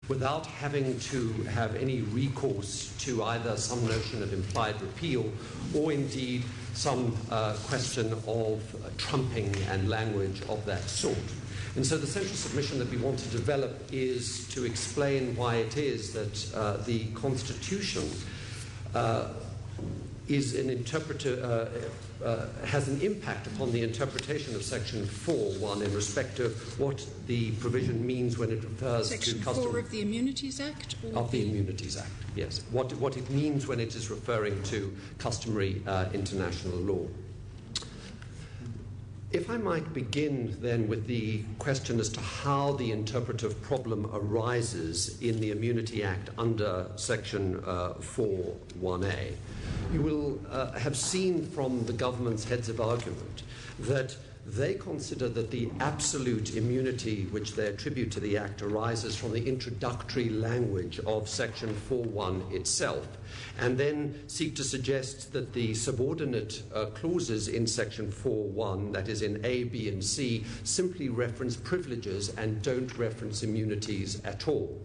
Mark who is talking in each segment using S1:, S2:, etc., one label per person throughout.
S1: without having to have any recourse to either some notion of implied repeal or indeed some question of trumping and language of that sort. And so the central submission that we want to develop is to explain why it is that the Constitution is an has an impact upon the interpretation of Section 4.1 in respect of what the provision means when it refers
S2: Section
S1: to custom...
S2: Section 4 of the Immunities Act?
S1: Of the Immunities Act, yes. What it means when it is referring to customary international law. If I might begin then with the question as to how the interpretive problem arises in the Immunity Act under Section 4.1a, you will have seen from the government's heads of argument that they consider that the absolute immunity which they attribute to the Act arises from the introductory language of Section 4.1 itself, and then seek to suggest that the subordinate clauses in Section 4.1, that is in A, B, and C, simply reference privileges and don't reference immunities at all.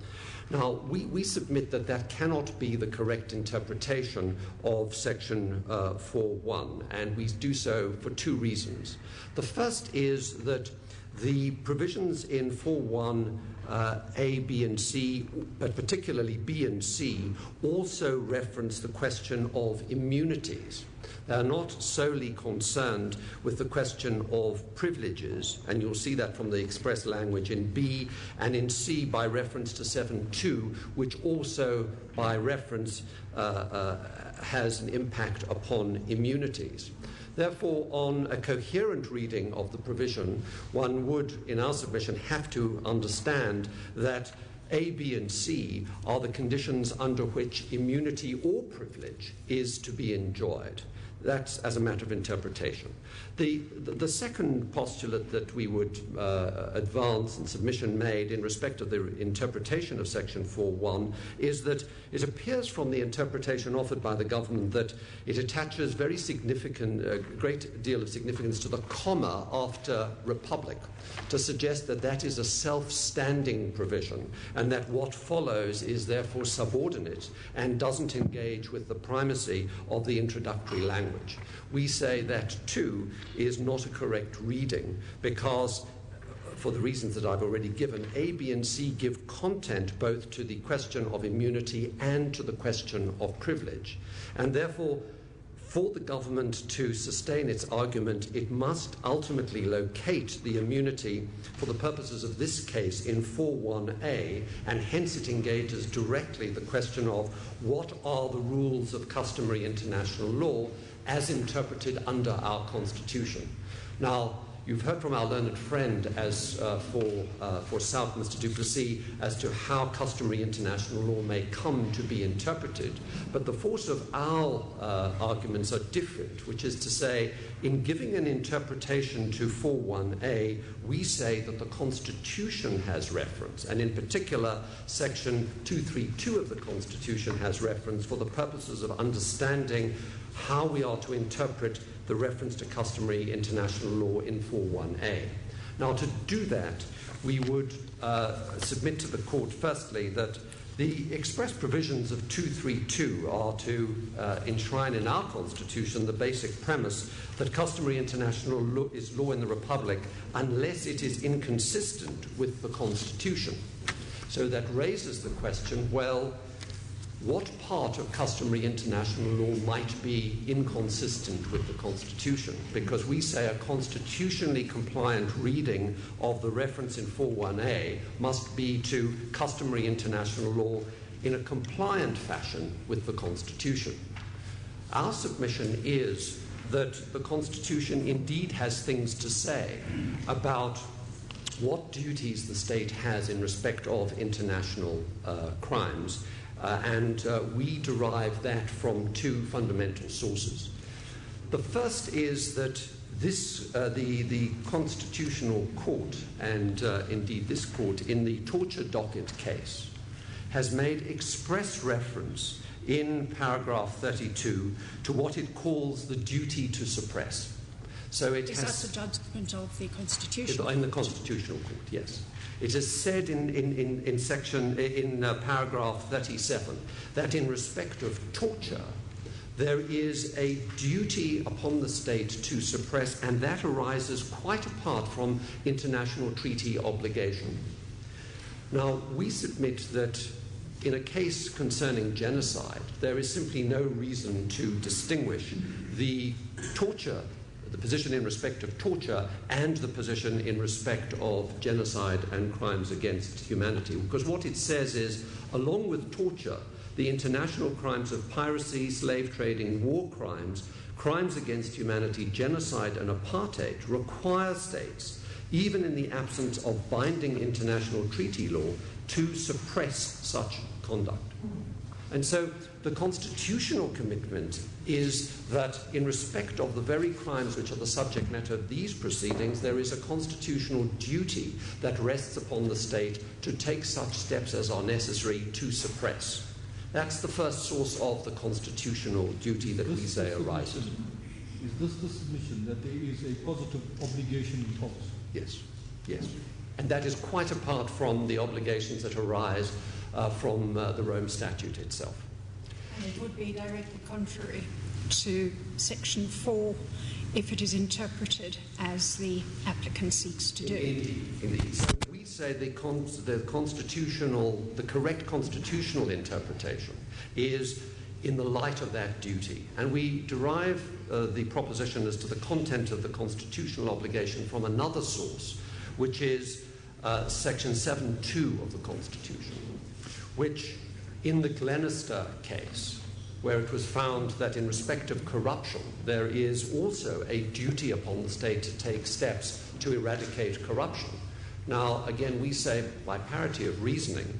S1: Now, we submit that that cannot be the correct interpretation of Section 4.1, and we do so for two reasons. The first is that the provisions in 4.1 A, B, and C, but particularly B and C, also reference the question of immunities. They are not solely concerned with the question of privileges, and you'll see that from the express language in B, and in C by reference to 7.2, which also by reference has an impact upon immunities. Therefore, on a coherent reading of the provision, one would, in our submission, have to understand that A, B, and C are the conditions under which immunity or privilege is to be enjoyed. That's as a matter of interpretation. The second postulate that we would advance and submission made in respect of the interpretation of Section 4.1 is that it appears from the interpretation offered by the government that it attaches very significant, a great deal of significance to the comma after republic, to suggest that that is a self-standing provision and that what follows is therefore subordinate and doesn't engage with the primacy of the introductory language. We say that, too, is not a correct reading because, for the reasons that I've already given, A, B, and C give content both to the question of immunity and to the question of privilege. And therefore, for the government to sustain its argument, it must ultimately locate the immunity for the purposes of this case in 4.1a, and hence it engages directly the question of what are the rules of customary international law as interpreted under our Constitution. Now, you've heard from our learned friend as for South, Mr. Duplessis, as to how customary international law may come to be interpreted, but the force of our arguments are different, which is to say, in giving an interpretation to 4.1a, we say that the Constitution has reference, and in particular, Section 232 of the Constitution has reference for the purposes of understanding how we are to interpret the reference to customary international law in 4.1a. Now, to do that, we would submit to the Court, firstly, that the express provisions of 232 are to enshrine in our Constitution the basic premise that customary international law is law in the Republic unless it is inconsistent with the Constitution. So that raises the question, well, what part of customary international law might be inconsistent with the Constitution? Because we say a constitutionally compliant reading of the reference in 4.1a must be to customary international law in a compliant fashion with the Constitution. Our submission is that the Constitution indeed has things to say about what duties the state has in respect of international crimes, and we derive that from two fundamental sources. The first is that the Constitutional Court, and indeed this Court, in the torture docket case, has made express reference in paragraph 32 to what it calls the duty to suppress. So it
S2: is
S1: has...
S2: that the judgment of the Constitutional Court?
S1: In the Constitutional Court, yes. It is said in paragraph 37 that in respect of torture, there is a duty upon the state to suppress, and that arises quite apart from international treaty obligation. Now, we submit that in a case concerning genocide, there is simply no reason to distinguish the torture, the position in respect of torture, and the position in respect of genocide and crimes against humanity. Because what it says is, along with torture, the international crimes of piracy, slave trading, war crimes, crimes against humanity, genocide, and apartheid require states, even in the absence of binding international treaty law, to suppress such conduct. And so the constitutional commitment is that in respect of the very crimes which are the subject matter of these proceedings, there is a constitutional duty that rests upon the state to take such steps as are necessary to suppress. That's the first source of the constitutional duty that we say arises.
S3: Is this the submission that there is a positive obligation imposed?
S1: Yes, yes. And that is quite apart from the obligations that arise from the Rome Statute itself.
S2: And it would be directly contrary to Section 4 if it is interpreted as the applicant seeks to do.
S1: Indeed. So we say the correct constitutional interpretation is in the light of that duty. And we derive the proposition as to the content of the constitutional obligation from another source, which is Section 7.2 of the Constitution, which in the Glenister case, where it was found that in respect of corruption, there is also a duty upon the state to take steps to eradicate corruption. Now, again, we say, by parity of reasoning,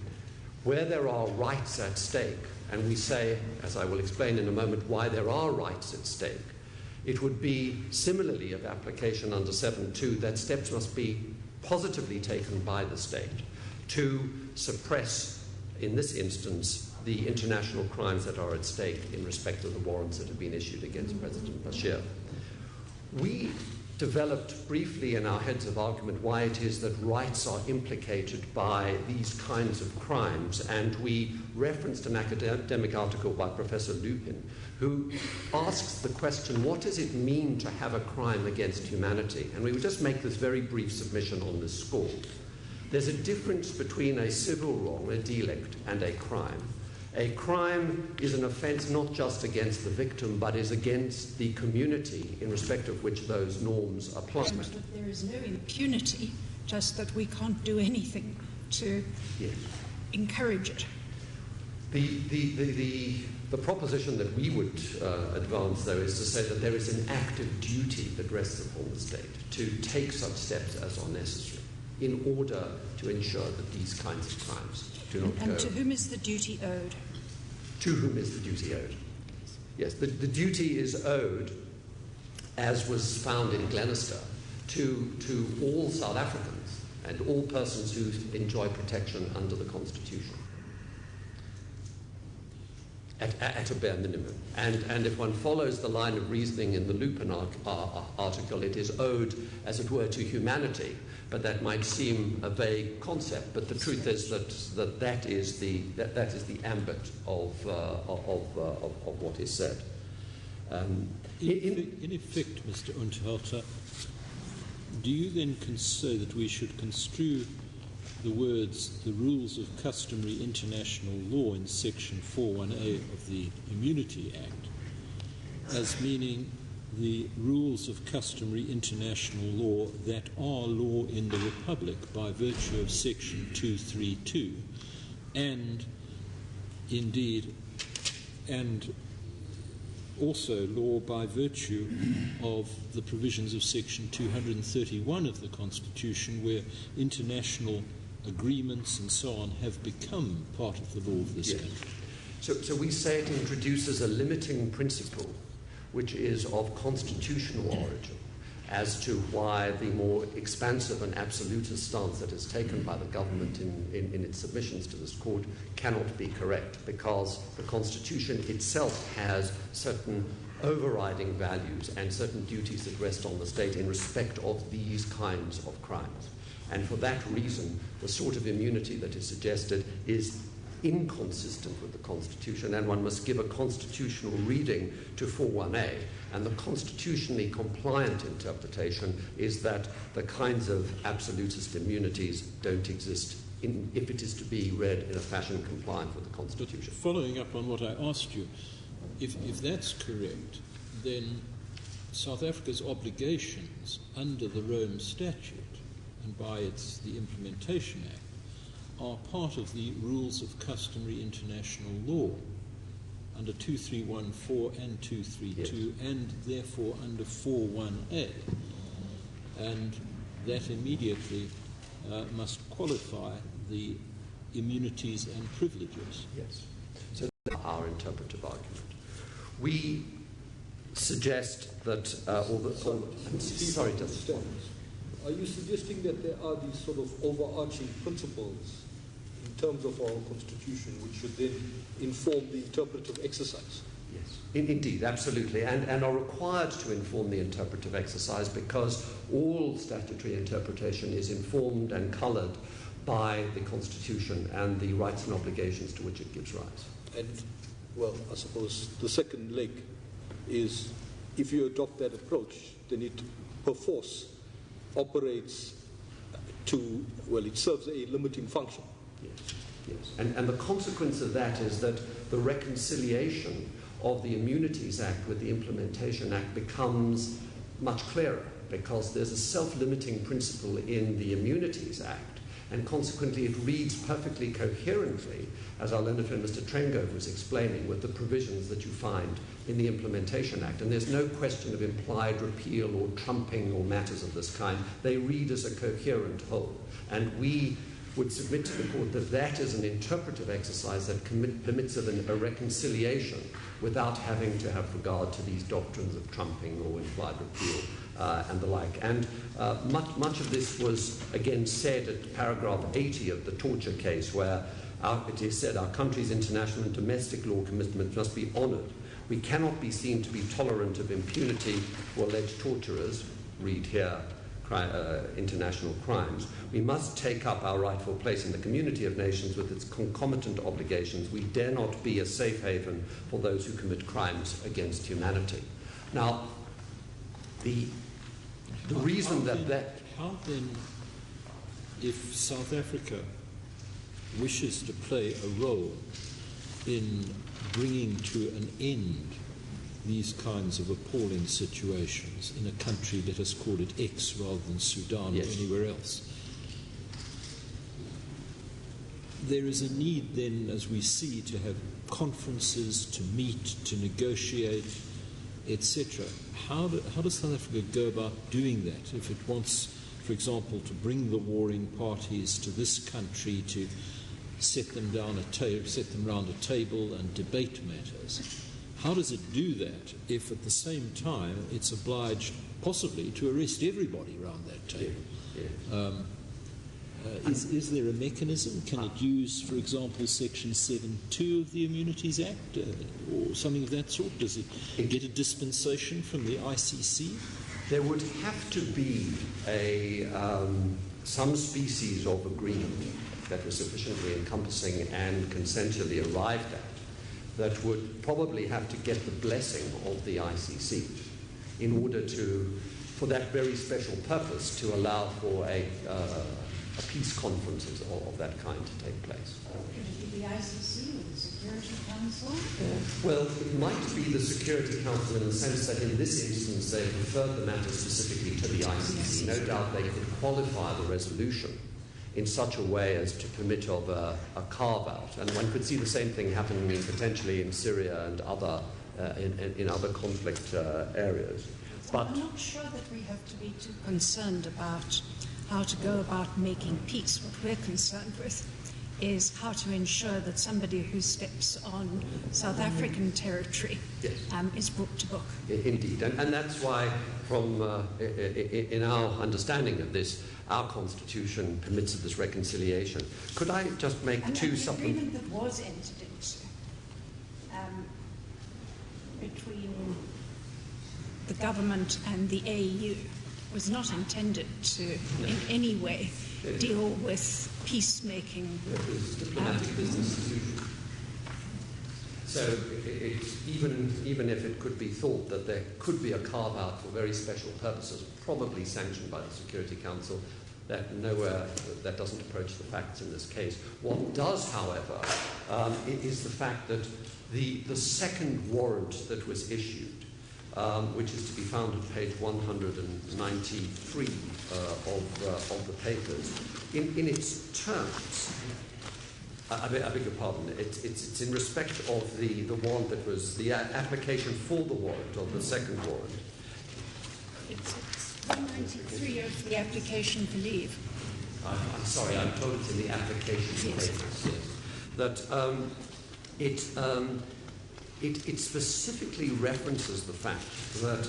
S1: where there are rights at stake, and we say, as I will explain in a moment, why there are rights at stake, it would be similarly of application under 7.2 that steps must be positively taken by the state to suppress, in this instance, the international crimes that are at stake in respect of the warrants that have been issued against President Bashir. We developed briefly in our heads of argument why it is that rights are implicated by these kinds of crimes, and we referenced an academic article by Professor Lupin, who asks the question, what does it mean to have a crime against humanity? And we would just make this very brief submission on this score. There's a difference between a civil wrong, a delict, and a crime. A crime is an offence not just against the victim, but is against the community in respect of which those norms apply.
S2: But there is no impunity, just that we can't do anything to encourage it.
S1: The proposition that we would advance, though, is to say that there is an active duty that rests upon the state to take such steps as are necessary in order to ensure that these kinds of crimes do not go.
S2: And to whom is the duty owed?
S1: To whom is the duty owed? Yes, the duty is owed, as was found in Glenister, to all South Africans and all persons who enjoy protection under the Constitution, at a bare minimum. And if one follows the line of reasoning in the Lupin article, it is owed, as it were, to humanity. But that might seem a vague concept. But the truth is that is the ambit of what is said.
S4: In effect, Mr. Unterhalter, do you then say that we should construe the words, the rules of customary international law in Section 4.1a of the Immunity Act as meaning the rules of customary international law that are law in the Republic by virtue of Section 232, and indeed, and also law by virtue of the provisions of Section 231 of the Constitution, where international agreements and so on have become part of the law of this country?
S1: So we say it introduces a limiting principle which is of constitutional origin as to why the more expansive and absolutist stance that is taken by the government in its submissions to this court cannot be correct, because the Constitution itself has certain overriding values and certain duties that rest on the state in respect of these kinds of crimes. And for that reason, the sort of immunity that is suggested is inconsistent with the Constitution, and one must give a constitutional reading to 4.1a. And the constitutionally compliant interpretation is that the kinds of absolutist immunities don't exist if it is to be read in a fashion compliant with the Constitution.
S4: But following up on what I asked you, if that's correct, then South Africa's obligations under the Rome Statute and by the Implementation Act are part of the rules of customary international law under 2314 and 232, yes, and therefore under 4.1a. And that immediately must qualify the immunities and privileges.
S1: Yes. So that's our interpretive argument. We suggest that... sorry, just...
S3: Are you suggesting that there are these sort of overarching principles in terms of our Constitution which should then inform the interpretive exercise?
S1: Yes, indeed, absolutely, and are required to inform the interpretive exercise because all statutory interpretation is informed and coloured by the Constitution and the rights and obligations to which it gives rise.
S3: And, well, I suppose the second leg is if you adopt that approach, then it perforce operates to, well, it serves a limiting function.
S1: Yes, yes. And the consequence of that is that the reconciliation of the Immunities Act with the Implementation Act becomes much clearer because there's a self-limiting principle in the Immunities Act, and consequently it reads perfectly coherently, as our learned friend Mr. Trengove was explaining, with the provisions that you find in the Implementation Act. And there's no question of implied repeal or trumping or matters of this kind. They read as a coherent whole. And we would submit to the court that that is an interpretive exercise that permits of a reconciliation without having to have regard to these doctrines of trumping or implied repeal and the like. And much of this was, again, said at paragraph 80 of the torture case, where it is said our country's international and domestic law commitments must be honoured. We cannot be seen to be tolerant of impunity for alleged torturers, read here, international crimes. We must take up our rightful place in the community of nations with its concomitant obligations. We dare not be a safe haven for those who commit crimes against humanity. Now, the reason that...
S4: How then, if South Africa wishes to play a role in bringing to an end these kinds of appalling situations in a country, let us call it X rather than Sudan, yes, or anywhere else, there is a need then, as we see, to have conferences, to meet, to negotiate, etc. How does South Africa go about doing that if it wants, for example, to bring the warring parties to this country to set them round a table and debate matters? How does it do that if at the same time it's obliged possibly to arrest everybody around that table? Is there a mechanism? Can it use, for example, Section 7.2 of the Immunities Act or something of that sort? Does it get a dispensation from the ICC?
S1: There would have to be some species of agreement that was sufficiently encompassing and consensually arrived at that would probably have to get the blessing of the ICC in order to, for that very special purpose, to allow for a peace conference of that kind to take place.
S2: Could it be the ICC or the Security Council?
S1: Well, it might be the Security Council in the sense that in this instance they referred the matter specifically to the ICC. No doubt they could qualify the resolution in such a way as to permit of a carve-out. And one could see the same thing happening potentially in Syria and other in other conflict areas.
S2: But I'm not sure that we have to be too concerned about how to go about making peace. What we're concerned with is how to ensure that somebody who steps on South African territory, yes, is brought to book.
S1: Indeed, and that's why from in our understanding of this, our Constitution permits of this reconciliation. Could I just make two supplements?
S2: The agreement that was entered into between the government and the AU was not intended to in any way deal with peacemaking.
S1: It was diplomatic business as usual. So even if it could be thought that there could be a carve-out for very special purposes, probably sanctioned by the Security Council, that doesn't approach the facts in this case. What does, however, is the fact that the second warrant that was issued, which is to be found at page 193 of the papers, in its terms, I beg your pardon, it's in respect of the warrant that was the application for the warrant, of the second warrant.
S2: It's 193 of the application for leave.
S1: I'm sorry, I'm told it's in the application for papers. Yes. That it specifically references the fact that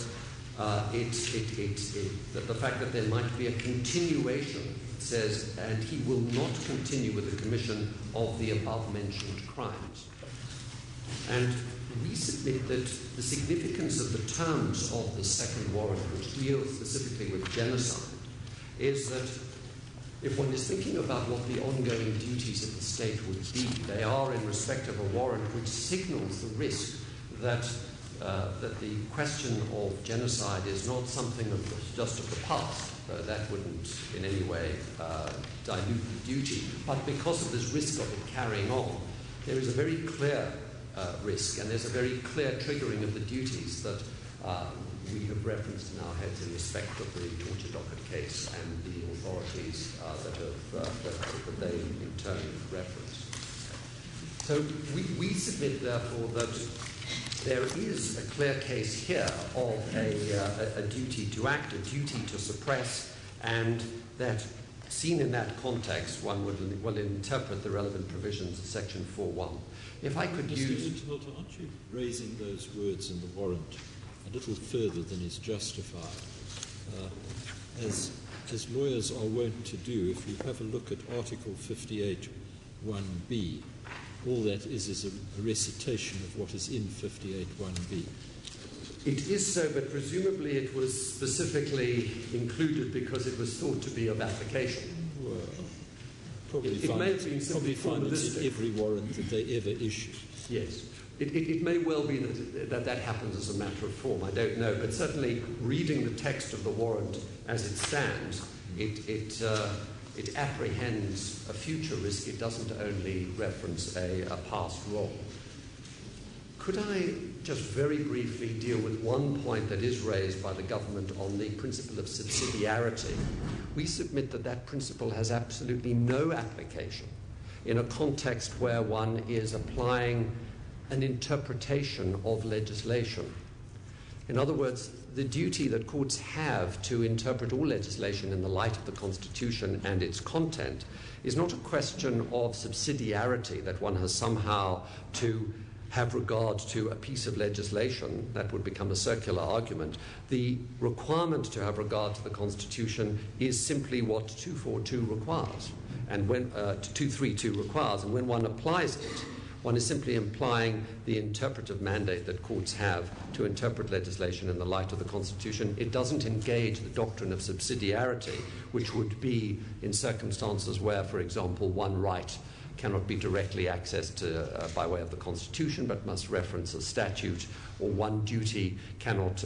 S1: that the fact that there might be a continuation, says, and he will not continue with the commission of the above-mentioned crimes. And we submit that the significance of the terms of the second warrant, which deals specifically with genocide, is that if one is thinking about what the ongoing duties of the state would be, they are in respect of a warrant which signals the risk that the question of genocide is not something just of the past. That wouldn't in any way dilute the duty. But because of this risk of it carrying on, there is a very clear risk, and there's a very clear triggering of the duties that we have referenced in our heads in respect of the torture docket case and the authorities that they in turn referenced. So we submit, therefore, that there is a clear case here of a duty to act, a duty to suppress, and that, seen in that context, one will interpret the relevant provisions of Section 4.1. If I could use...
S4: Mr. Hilter, aren't you raising those words in the warrant a little further than is justified? As lawyers are wont to do, if you have a look at Article 58.1b, all that is a recitation of what is in 58.1b.
S1: It is so, but presumably it was specifically included because it was thought to be of application.
S4: Well, probably
S1: it may have been simply
S4: find it in every warrant that they ever issue.
S1: Yes. It may well be that happens as a matter of form. I don't know. But certainly reading the text of the warrant as it stands, it apprehends a future risk. It doesn't only reference a past wrong. Could I just very briefly deal with one point that is raised by the government on the principle of subsidiarity? We submit that principle has absolutely no application in a context where one is applying an interpretation of legislation. In other words, the duty that courts have to interpret all legislation in the light of the Constitution and its content is not a question of subsidiarity, that one has somehow to have regard to a piece of legislation. That would become a circular argument. The requirement to have regard to the Constitution is simply what 242 requires, and when 232 requires, and when one applies it, one is simply implying the interpretive mandate that courts have to interpret legislation in the light of the Constitution. It doesn't engage the doctrine of subsidiarity, which would be in circumstances where, for example, one right cannot be directly accessed by way of the Constitution, but must reference a statute, or one duty cannot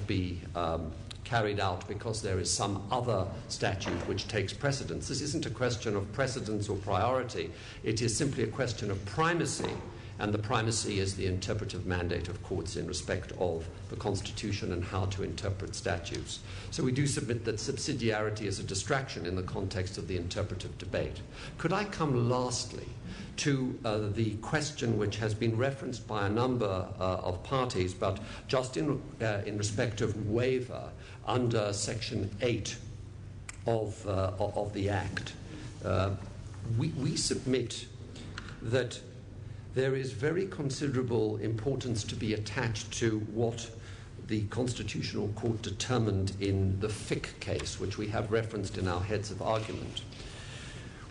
S1: be carried out because there is some other statute which takes precedence. This isn't a question of precedence or priority. It is simply a question of primacy, and the primacy is the interpretive mandate of courts in respect of the Constitution and how to interpret statutes. So we do submit that subsidiarity is a distraction in the context of the interpretive debate. Could I come lastly to the question which has been referenced by a number of parties, but just in respect of waiver under Section 8 of the Act. We submit that there is very considerable importance to be attached to what the Constitutional Court determined in the Fick case, which we have referenced in our heads of argument.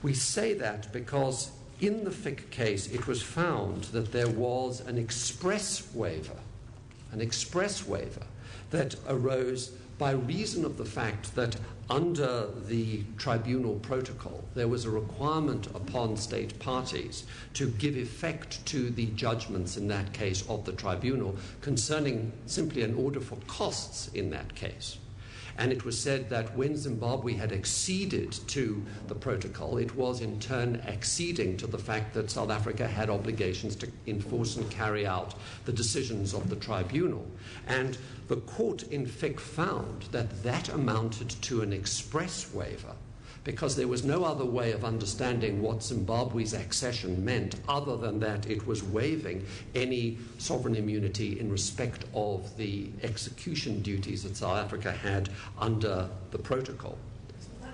S1: We say that because in the Fick case it was found that there was an express waiver an express waiver, that arose by reason of the fact that under the tribunal protocol there was a requirement upon state parties to give effect to the judgments in that case of the tribunal concerning simply an order for costs in that case. And it was said that when Zimbabwe had acceded to the protocol, it was in turn acceding to the fact that South Africa had obligations to enforce and carry out the decisions of the tribunal. And the court in FIC found that that amounted to an express waiver, because there was no other way of understanding what Zimbabwe's accession meant other than that it was waiving any sovereign immunity in respect of the execution duties that South Africa had under the protocol.
S2: So that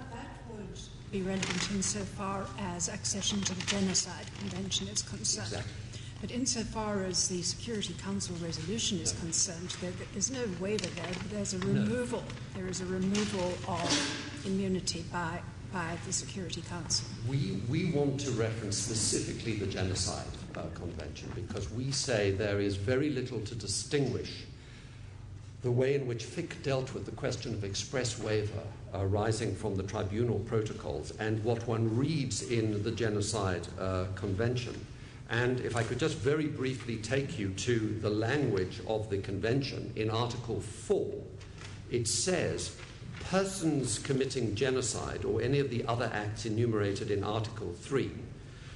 S2: would be relevant insofar as accession to the Genocide Convention is concerned.
S1: Exactly.
S2: But insofar as the Security Council resolution is concerned, there's no waiver there. There's a removal. No. There is a removal of immunity by the Security Council.
S1: We want to reference specifically the Genocide Convention because we say there is very little to distinguish the way in which FIC dealt with the question of express waiver arising from the tribunal protocols and what one reads in the Genocide Convention. And if I could just very briefly take you to the language of the convention, in Article 4, it says, persons committing genocide or any of the other acts enumerated in Article 3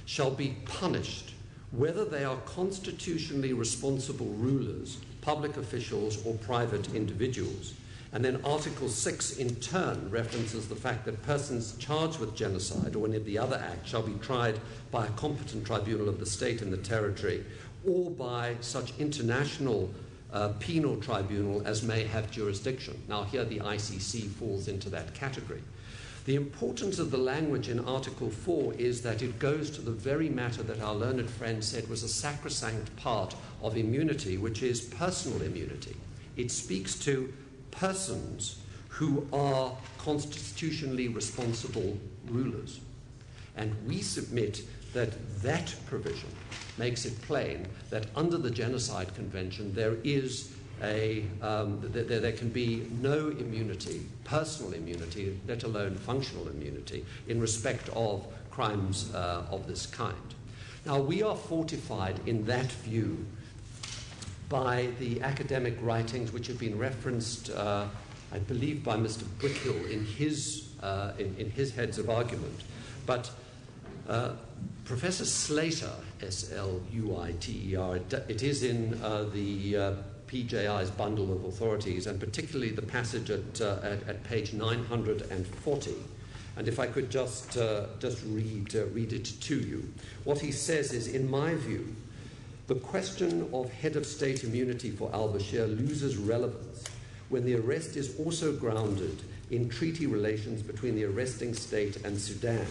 S1: shall be punished whether they are constitutionally responsible rulers, public officials, or private individuals. And then Article 6 in turn references the fact that persons charged with genocide or any of the other acts shall be tried by a competent tribunal of the state and the territory or by such international penal tribunal as may have jurisdiction. Now here the ICC falls into that category. The importance of the language in Article 4 is that it goes to the very matter that our learned friend said was a sacrosanct part of immunity, which is personal immunity. It speaks to persons who are constitutionally responsible rulers. And we submit that that provision makes it plain that under the Genocide Convention there is there can be no immunity, personal immunity, let alone functional immunity, in respect of crimes of this kind. Now, we are fortified in that view by the academic writings which have been referenced, I believe, by Mr. Brickhill in his heads of argument. But Professor Slater, S-L-U-I-T-E-R, it is in the PJI's bundle of authorities, and particularly the passage at page 940. And if I could just read it to you. What he says is, in my view, the question of head of state immunity for al-Bashir loses relevance when the arrest is also grounded in treaty relations between the arresting state and Sudan,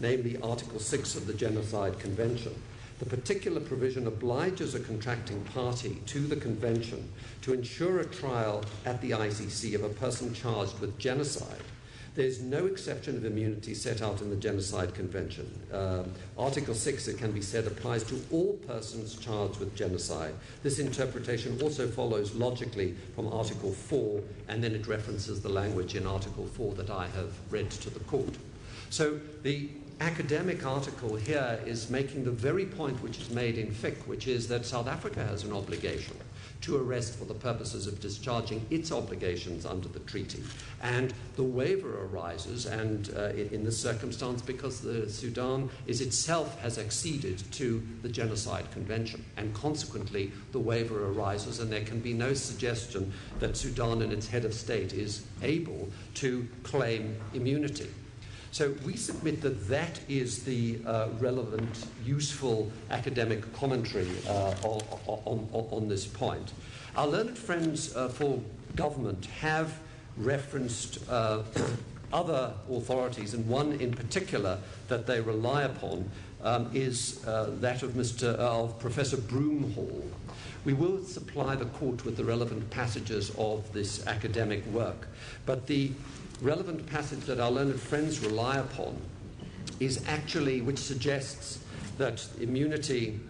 S1: namely Article 6 of the Genocide Convention. The particular provision obliges a contracting party to the convention to ensure a trial at the ICC of a person charged with genocide. There is no exception of immunity set out in the Genocide Convention. Article 6, it can be said, applies to all persons charged with genocide. This interpretation also follows logically from Article 4, and then it references the language in Article 4 that I have read to the court. So the academic article here is making the very point which is made in FIC, which is that South Africa has an obligation to arrest for the purposes of discharging its obligations under the treaty. And the waiver arises, and in this circumstance, because the Sudan is itself has acceded to the Genocide Convention, and consequently the waiver arises, and there can be no suggestion that Sudan and its head of state is able to claim immunity. So we submit that that is the relevant, useful academic commentary on this point. Our learned friends for government have referenced other authorities, and one in particular that they rely upon is that of Professor Broomhall. We will supply the court with the relevant passages of this academic work, but the relevant passage that our learned friends rely upon is actually, which suggests that immunity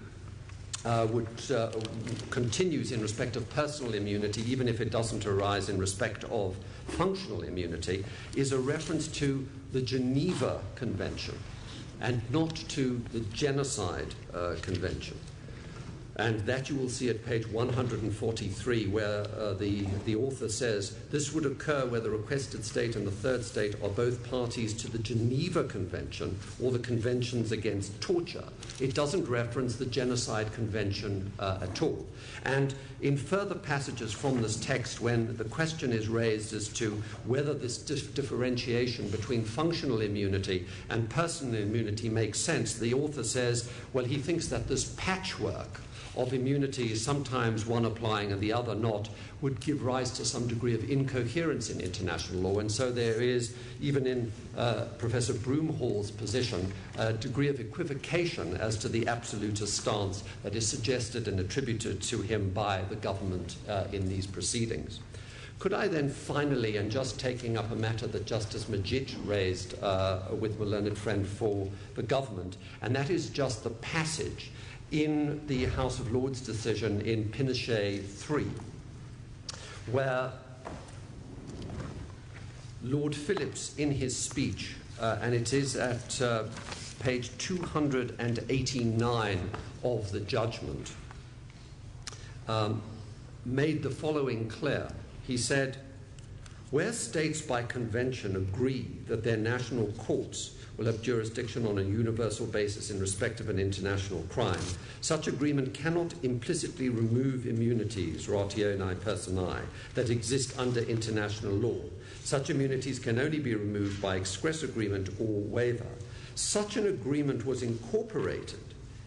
S1: continues in respect of personal immunity, even if it doesn't arise in respect of functional immunity, is a reference to the Geneva Convention and not to the Genocide Convention. And that you will see at page 143, where the author says, this would occur where the requested state and the third state are both parties to the Geneva Convention or the Conventions Against Torture. It doesn't reference the Genocide Convention at all. And in further passages from this text, when the question is raised as to whether this differentiation between functional immunity and personal immunity makes sense, the author says, well, he thinks that this patchwork of immunity, sometimes one applying and the other not, would give rise to some degree of incoherence in international law. And so there is, even in Professor Broomhall's position, a degree of equivocation as to the absolutist stance that is suggested and attributed to him by the government in these proceedings. Could I then finally, and just taking up a matter that Justice Majid raised with my learned friend for the government, and that is just the passage in the House of Lords decision in Pinochet 3, where Lord Phillips, in his speech, and it is at page 289 of the judgment, made the following clear. He said, where states by convention agree that their national courts will have jurisdiction on a universal basis in respect of an international crime, such agreement cannot implicitly remove immunities, ratione personae, that exist under international law. Such immunities can only be removed by express agreement or waiver. Such an agreement was incorporated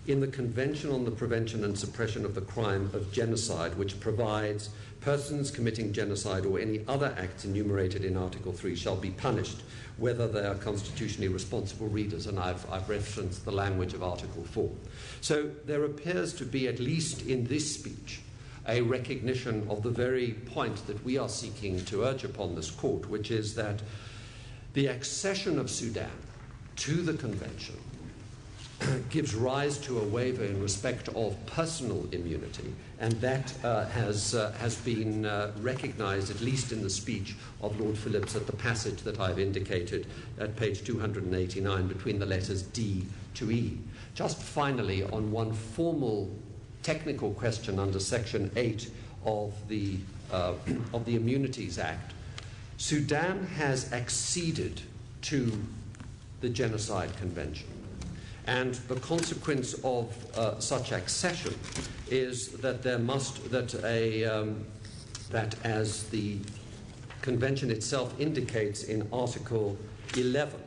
S1: in the Convention on the Prevention and Suppression of the Crime of Genocide, which provides persons committing genocide or any other acts enumerated in Article 3 shall be punished, whether they are constitutionally responsible readers, and I've referenced the language of Article 4. So there appears to be, at least in this speech, a recognition of the very point that we are seeking to urge upon this court, which is that the accession of Sudan to the Convention gives rise to a waiver in respect of personal immunity, and that has been recognized, at least in the speech of Lord Phillips, at the passage that I've indicated at page 289 between the letters D to E. Just finally, on one formal technical question under Section 8 of the Immunities Act, Sudan has acceded to the Genocide Convention. And the consequence of such accession is that that as the Convention itself indicates in Article 11,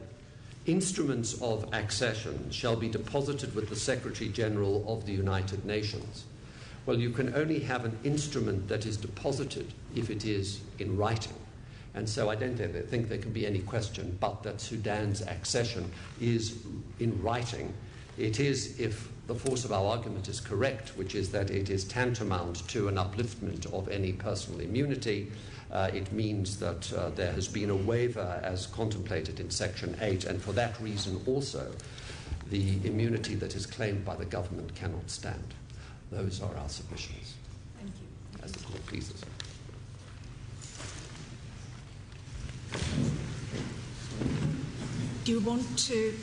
S1: instruments of accession shall be deposited with the Secretary General of the United Nations. Well, you can only have an instrument that is deposited if it is in writing. And so I don't think there can be any question but that Sudan's accession is in writing. It is, if the force of our argument is correct, which is that it is tantamount to an upliftment of any personal immunity, it means that there has been a waiver as contemplated in Section 8, and for that reason also the immunity that is claimed by the government cannot stand. Those are our submissions.
S2: Thank you.
S1: As the court pleases.
S2: Do you want to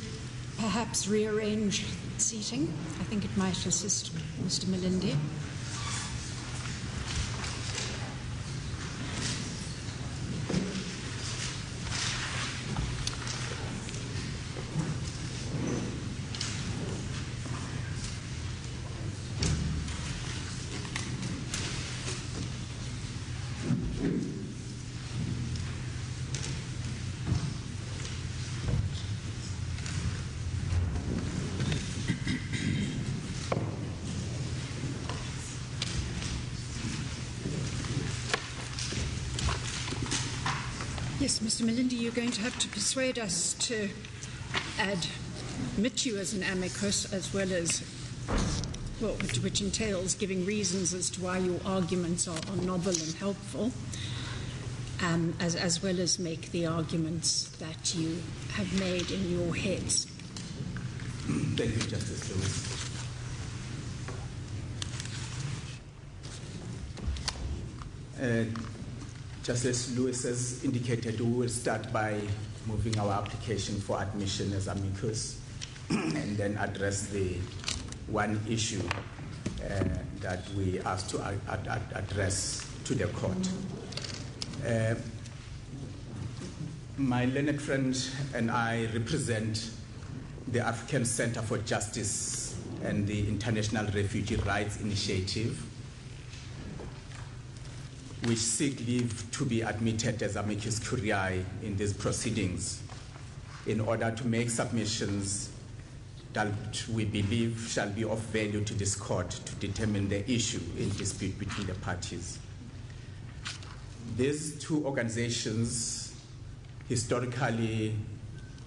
S2: perhaps rearrange seating? I think it might assist Mr. Malindi. Yes, Mr. Malindi, you're going to have to persuade us to admit you as an amicus, as well as, well, which entails giving reasons as to why your arguments are novel and helpful, as well as make the arguments that you have made in your heads.
S5: Thank you, Justice Lewis. Just as Lewis has indicated, we will start by moving our application for admission as amicus and then address the one issue that we asked to address to the court. My learned friend and I represent the African Center for Justice and the International Refugee Rights Initiative, which seek leave to be admitted as amicus curiae in these proceedings in order to make submissions that we believe shall be of value to this court to determine the issue in dispute between the parties. These two organizations, historically,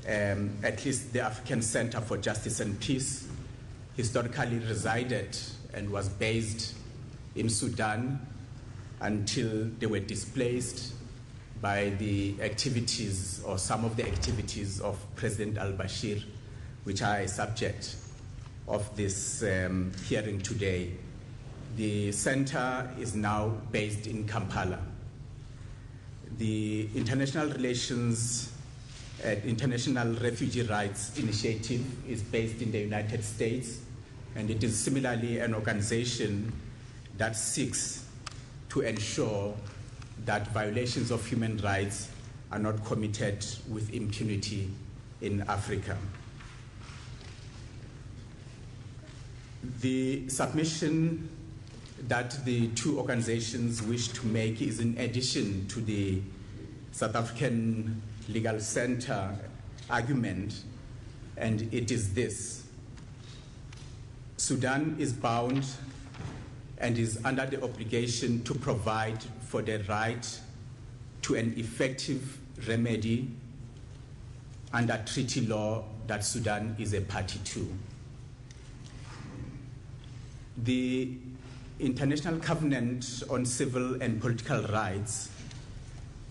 S5: at least the African Center for Justice and Peace, historically resided and was based in Sudan until they were displaced by the activities or some of the activities of President al-Bashir, which are a subject of this hearing today. The center is now based in Kampala. The International Refugee Rights Initiative is based in the United States, and it is similarly an organization that seeks to ensure that violations of human rights are not committed with impunity in Africa. The submission that the two organizations wish to make is in addition to the South African Legal Center argument, and it is this: Sudan is bound and is under the obligation to provide for the right to an effective remedy under treaty law that Sudan is a party to. The International Covenant on Civil and Political Rights,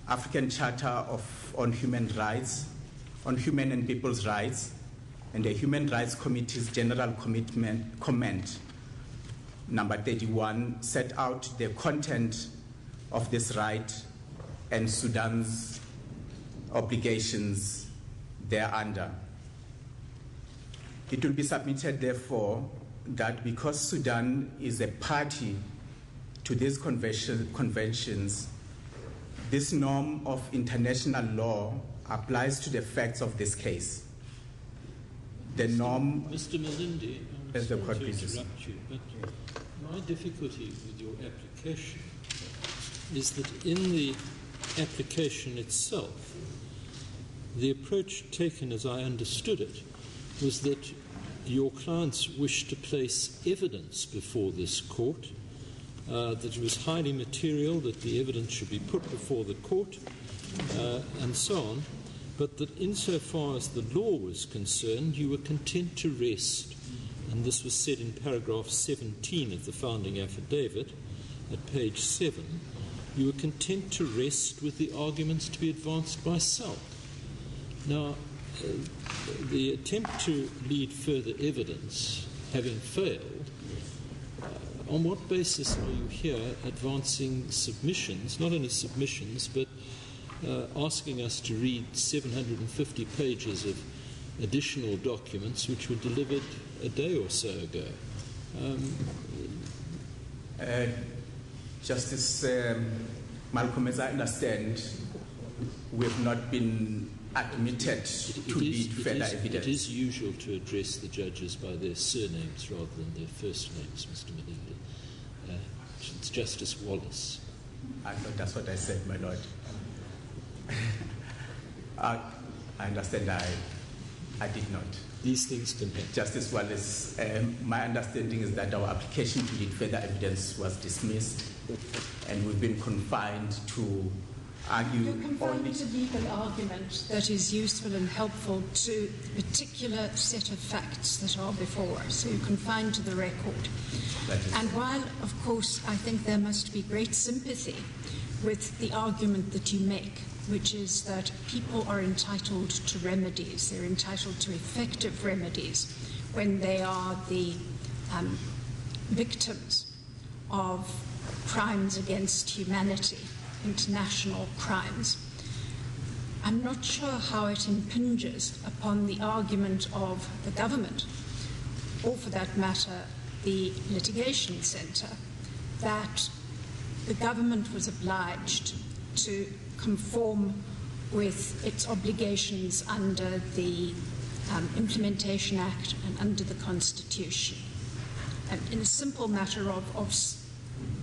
S5: African Charter on Human Rights, on Human and People's Rights, and the Human Rights Committee's General Comment number 31 set out the content of this right and Sudan's obligations thereunder. It will be submitted, therefore, that because Sudan is a party to these conventions, this norm of international law applies to the facts of this case. The norm...
S4: Mr. Malindi, I'm sorry to interrupt you, but my difficulty with your application is that in the application itself, the approach taken, as I understood it, was that your clients wished to place evidence before this court, that it was highly material, that the evidence should be put before the court, and so on, but that insofar as the law was concerned, you were content to rest, and this was said in paragraph 17 of the founding affidavit at page 7, you were content to rest with the arguments to be advanced by SALC. Now, the attempt to lead further evidence having failed, on what basis are you here advancing submissions, not only submissions, but asking us to read 750 pages of additional documents which were delivered a day or so ago?
S5: Justice Malcolm, as I understand, we have not been admitted to read further evidence.
S4: It is usual to address the judges by their surnames rather than their first names, Mr. Malindi. It's Justice Wallace.
S5: I thought that's what I said, my lord. I understand I did not.
S4: These things can happen.
S5: Justice Wallace, my understanding is that our application to read further evidence was dismissed, and we've been confined to argue
S2: You're confined to legal argument that is useful and helpful to the particular set of facts that are before us. So you're confined to the record. And while, of course, I think there must be great sympathy with the argument that you make, which is that people are entitled to remedies, they're entitled to effective remedies when they are the victims of crimes against humanity, international crimes. I'm not sure how it impinges upon the argument of the government, or for that matter, the litigation centre, that the government was obliged to conform with its obligations under the Implementation Act and under the Constitution, and in a simple matter of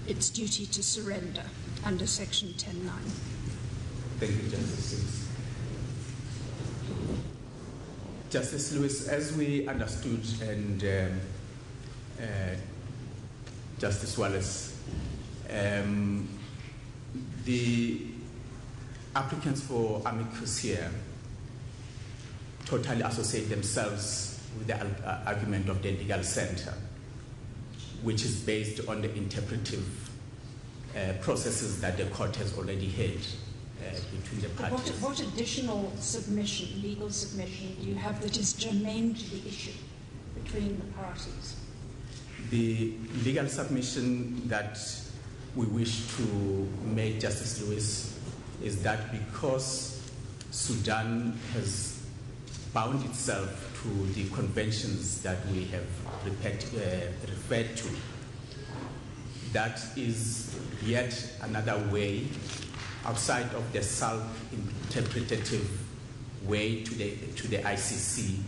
S2: its duty to surrender under Section 10.9.
S5: Thank you, Justice Lewis. Justice Lewis, as we understood, and Justice Wallace, the applicants for amicus here totally associate themselves with the argument of the legal center, which is based on the interpretive processes that the court has already had between the parties.
S2: What additional submission, legal submission, do you have that is germane to the issue between the parties?
S5: The legal submission that we wish to make, Justice Lewis, is that because Sudan has bound itself to the conventions that we have referred to, that is yet another way outside of the self-interpretative way to the ICC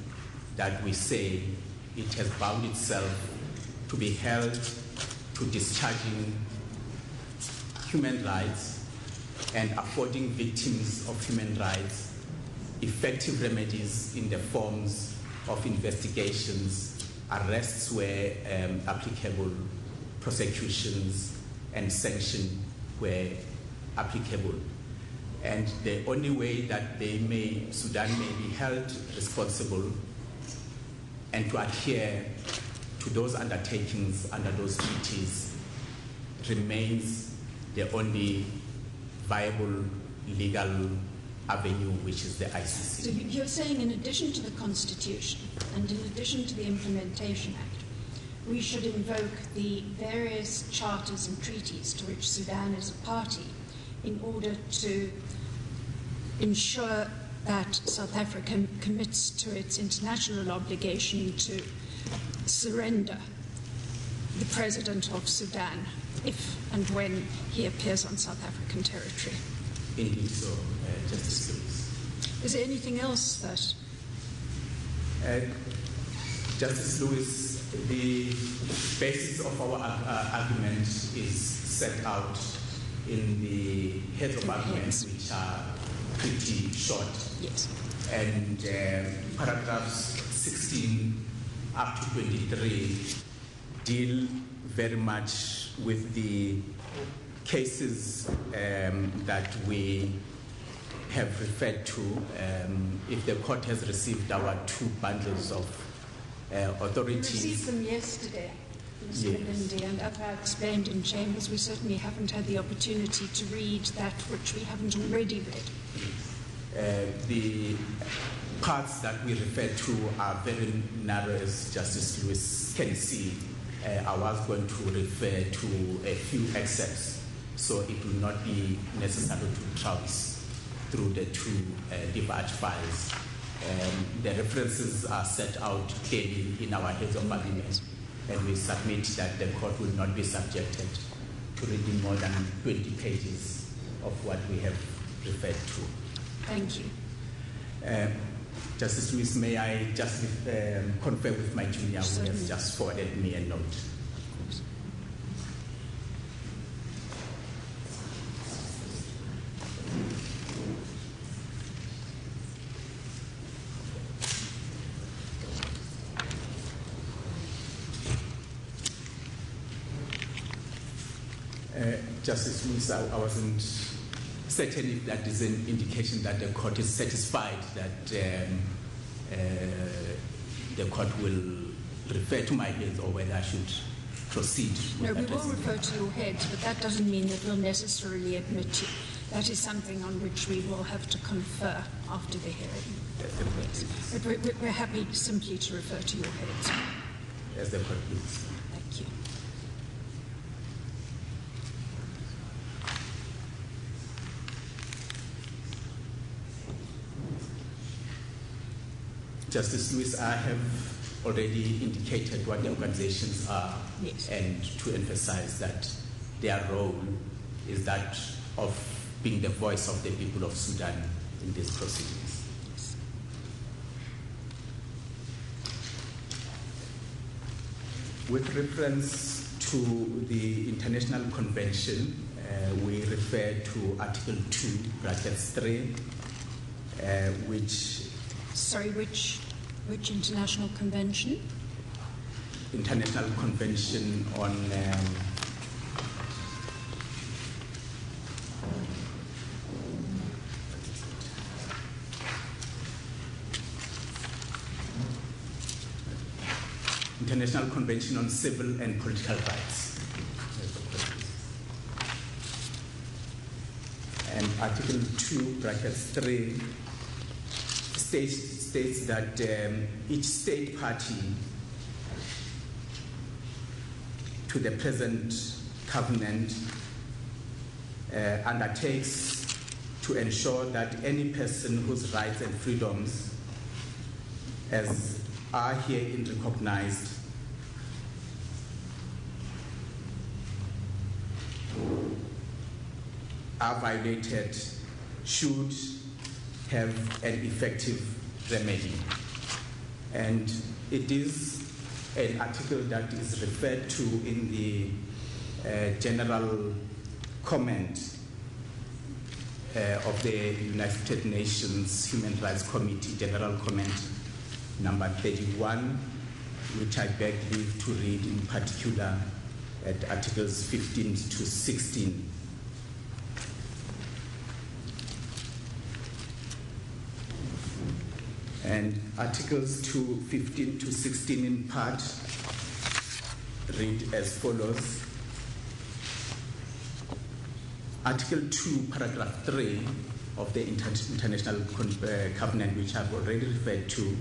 S5: that we say it has bound itself to be held to discharging human rights and affording victims of human rights effective remedies in the forms of investigations, arrests where applicable, prosecutions, and sanction where applicable. And the only way that Sudan may be held responsible and to adhere to those undertakings under those treaties remains the only viable legal avenue, which is the ICC.
S2: So you're saying in addition to the Constitution and in addition to the Implementation Act, we should invoke the various charters and treaties to which Sudan is a party in order to ensure that South Africa commits to its international obligation to surrender the President of Sudan if and when he appears on South African territory.
S5: Indeed so, Justice Lewis.
S2: Is there anything else that...
S5: Justice Lewis, the basis of our argument is set out in the heads of arguments, which are pretty short.
S2: Yes.
S5: And paragraphs 16 up to 23 deal very much with the cases that we have referred to. If the court has received our two bundles of authorities.
S2: We received them yesterday, Mr. Malindi, and as I explained in chambers, we certainly haven't had the opportunity to read that which we haven't already read.
S5: The parts that we refer to are very narrow, as Justice Lewis can see. I was going to refer to a few excerpts, so it will not be necessary to traverse through the two diverged files. The references are set out clearly in our heads of argument, and we submit that the court will not be subjected to reading more than 20 pages of what we have referred to.
S2: Thank you.
S5: Justice Lewis, may I just confer with my junior who has just forwarded me a note. Justice Lewis, I wasn't certain if that is an indication that the court is satisfied that the court will refer to my heads, or whether I should proceed.
S2: No, we will refer to your heads, but that doesn't mean that we'll necessarily admit you. That is something on which we will have to confer after the hearing. Yes. But we're happy simply to refer to your heads.
S5: As the court please.
S2: Thank you.
S5: Justice Lewis, I have already indicated what the organizations are,
S2: Yes.
S5: and to emphasize that their role is that of being the voice of the people of Sudan in these proceedings. With reference to the International Convention, we refer to Article 2, brackets 3, which...
S2: Sorry, which international convention?
S5: International Convention on International Convention on Civil and Political Rights. And Article 2, brackets 3, states that each state party to the present covenant undertakes to ensure that any person whose rights and freedoms as are herein recognized are violated should have an effective remedy. And it is an article that is referred to in the general comment of the United Nations Human Rights Committee, General Comment number 31, which I beg leave to read in particular at Articles 15 to 16. And Articles 15 to 16 in part read as follows. Article 2, paragraph 3 of the International Covenant, which I've already referred to,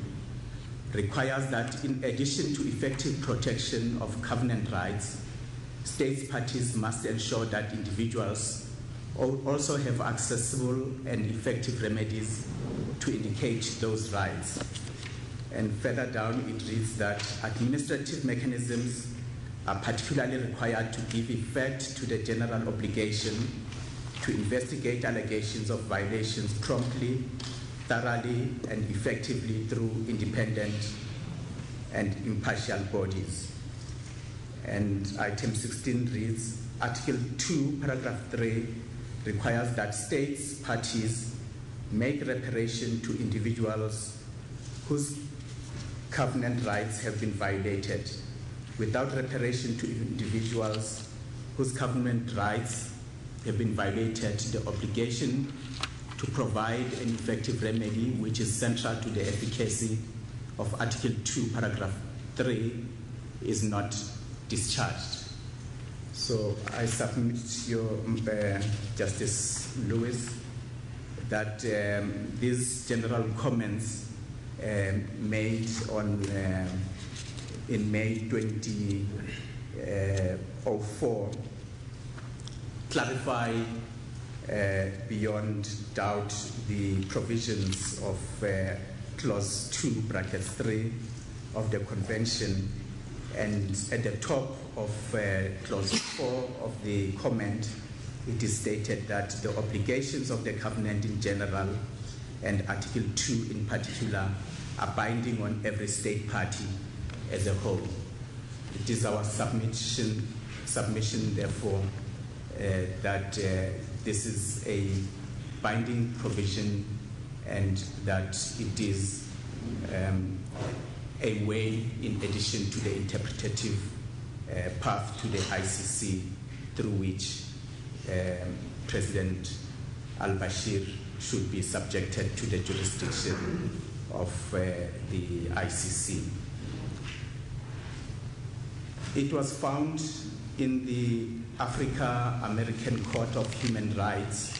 S5: requires that in addition to effective protection of covenant rights, states parties must ensure that individuals also have accessible and effective remedies to indicate those rights. And further down it reads that administrative mechanisms are particularly required to give effect to the general obligation to investigate allegations of violations promptly, thoroughly, and effectively through independent and impartial bodies. And item 16 reads, Article 2, paragraph 3 requires that states parties make reparation to individuals whose covenant rights have been violated. Without reparation to individuals whose covenant rights have been violated, the obligation to provide an effective remedy, which is central to the efficacy of Article 2, paragraph 3, is not discharged. So I submit your Justice Lewis that these general comments made on in May 2004 clarify beyond doubt the provisions of Clause 2, brackets 3 of the Convention, and at the top of Clause 4 of the comment, it is stated that the obligations of the Covenant in general and Article 2 in particular are binding on every state party as a whole. It is our submission therefore, that this is a binding provision and that it is a way, in addition to the interpretative path to the ICC, through which President al-Bashir should be subjected to the jurisdiction of the ICC. It was found in the Africa-American Court of Human Rights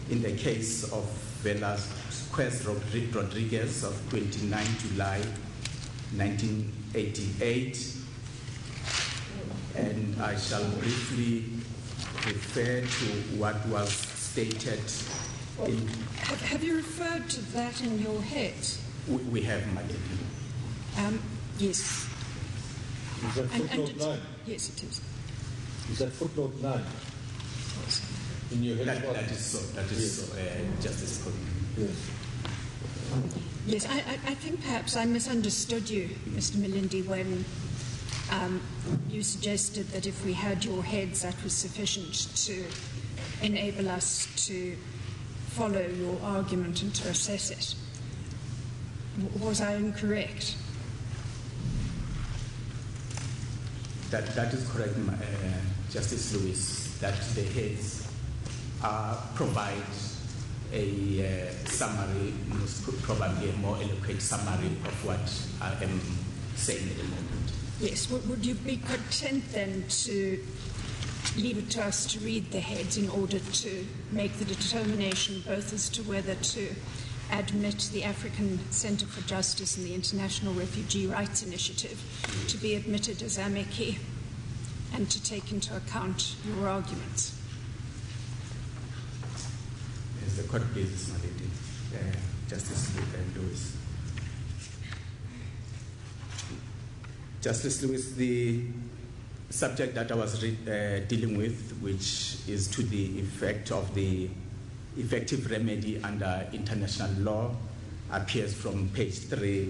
S5: in the case of Velasquez Rodriguez of 29 July 1988, and I shall briefly refer to what was stated in...
S2: Have you referred to that in your head?
S5: We have, my lady.
S2: Yes.
S6: Is that footnote 9?
S2: Yes, it is.
S6: Is that footnote 9?
S2: Yes.
S6: In your head?
S5: That is so. That is so, Justice Cody.
S6: Yes.
S2: Yes, I think perhaps I misunderstood you, Mr. Malindi, when you suggested that if we had your heads, that was sufficient to enable us to follow your argument and to assess it. Was I incorrect?
S5: That is correct, Justice Lewis, that the heads provide a summary, most probably a more eloquent summary of what I am saying at the moment.
S2: Yes. Would you be content then to leave it to us to read the heads in order to make the determination both as to whether to admit the African Centre for Justice and the International Refugee Rights Initiative to be admitted as amici and to take into account your arguments?
S5: Yes, the court pleases, my lady. Justice Lewis. Justice Lewis, the subject that I was dealing with, which is to the effect of the effective remedy under international law, appears from page 3,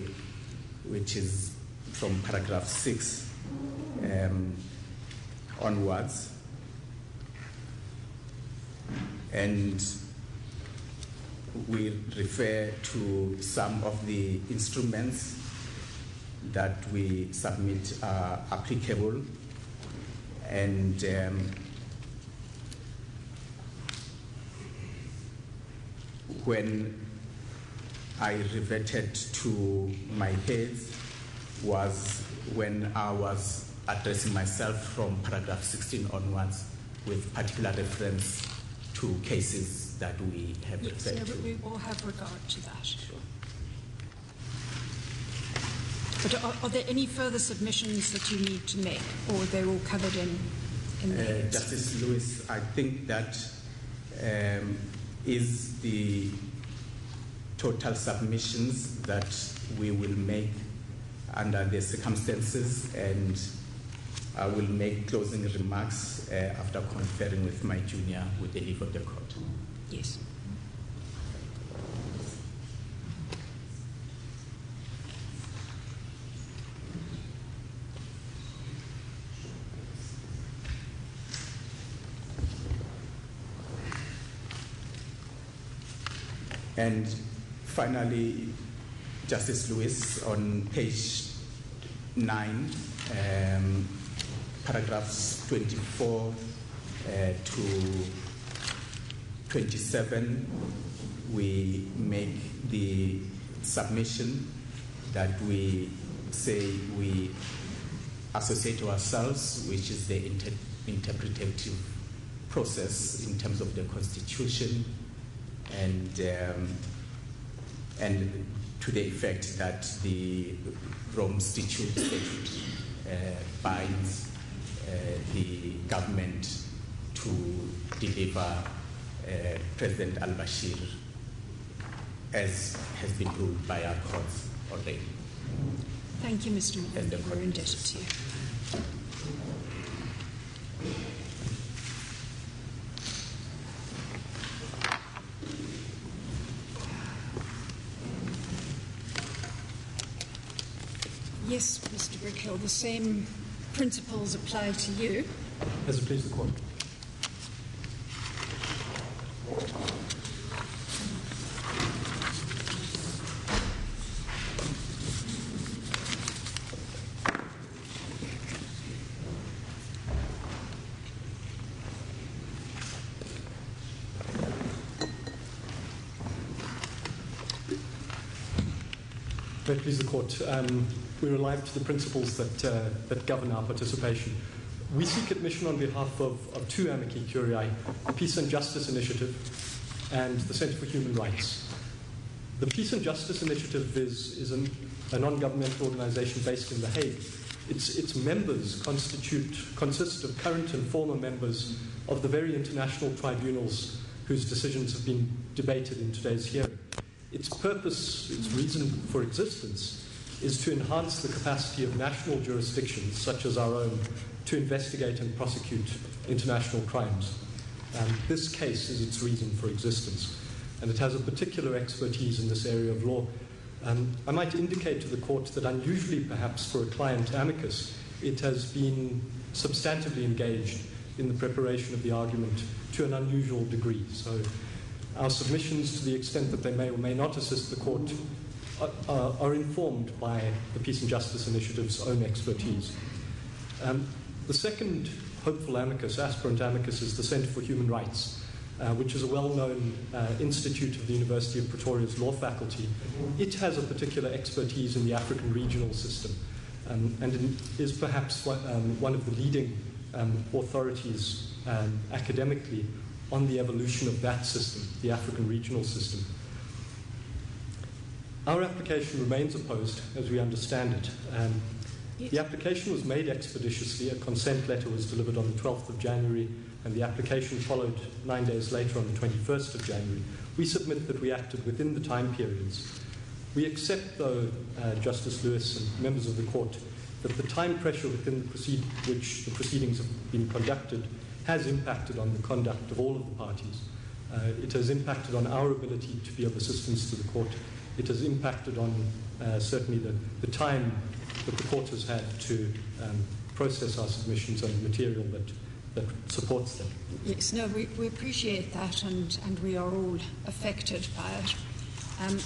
S5: which is from paragraph 6 onwards. And we refer to some of the instruments that we submit are applicable, and when I reverted to my heads was when I was addressing myself from paragraph 16 onwards with particular reference to cases that we have referred to.
S2: We will have regard to that.
S5: Sure.
S2: But are there any further submissions that you need to make, or are they all covered in the heads?
S5: Justice Lewis, I think that is the total submissions that we will make under the circumstances, and I will make closing remarks after conferring with my junior with the leave of the court.
S2: Yes.
S5: And finally, Justice Lewis, on page 9, paragraphs 24 to 27, we make the submission that we say we associate ourselves, which is the interpretative process in terms of the Constitution, and to the effect that the Rome Statute binds the government to deliver President al-Bashir, as has been ruled by our courts already.
S2: Thank you, Mr. Malindi. We're indebted to you. Yes, Mr. Brickhill, the same principles apply to you.
S7: As it pleases the court. May it please the court. We're alive to the principles that govern our participation. We seek admission on behalf of two amici curiae, the Peace and Justice Initiative and the Centre for Human Rights. The Peace and Justice Initiative is a non-governmental organization based in The Hague. Its members consist of current and former members of the very international tribunals whose decisions have been debated in today's hearing. its purpose, its reason for existence, is to enhance the capacity of national jurisdictions, such as our own, to investigate and prosecute international crimes. This case is its reason for existence, and it has a particular expertise in this area of law. I might indicate to the court that unusually, perhaps for a client amicus, it has been substantively engaged in the preparation of the argument to an unusual degree. So our submissions, to the extent that they may or may not assist the court, are informed by the Peace and Justice Initiative's own expertise. The second hopeful amicus, aspirant amicus, is the Centre for Human Rights, which is a well-known institute of the University of Pretoria's law faculty. It has a particular expertise in the African regional system, and is perhaps one of the leading authorities academically on the evolution of that system, the African regional system. Our application remains opposed, as we understand it. The application was made expeditiously. A consent letter was delivered on the 12th of January, and the application followed 9 days later on the 21st of January. We submit that we acted within the time periods. We accept, though, Justice Lewis and members of the court, that the time pressure within which the proceedings have been conducted has impacted on the conduct of all of the parties. It has impacted on our ability to be of assistance to the court. It has impacted on certainly the time that the court has had to process our submissions and material that supports them.
S2: Yes, no, we appreciate that, and we are all affected by it.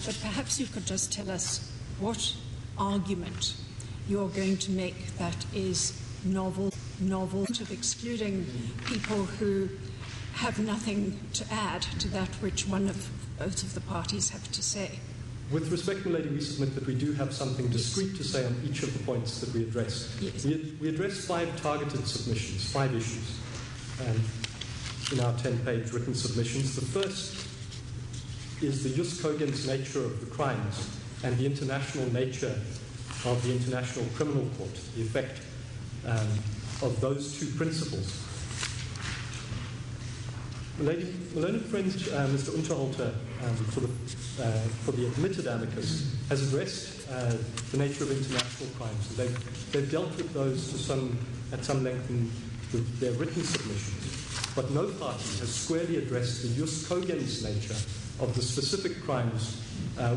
S2: But perhaps you could just tell us what argument you're going to make that is novel, of excluding people who have nothing to add to that which both of the parties have to say.
S7: With respect, my lady, we submit that we do have something discrete to say on each of the points that we address.
S2: Yes.
S7: We address 5 targeted submissions, 5 issues, in our 10-page written submissions. The first is the jus cogens nature of the crimes and the international nature of the International Criminal Court, the effect of those 2 principles. My learned friend, Mr. Unterhalter, for the admitted amicus, has addressed the nature of international crimes. They've dealt with those at some length in their written submissions, but no party has squarely addressed the jus cogens nature of the specific crimes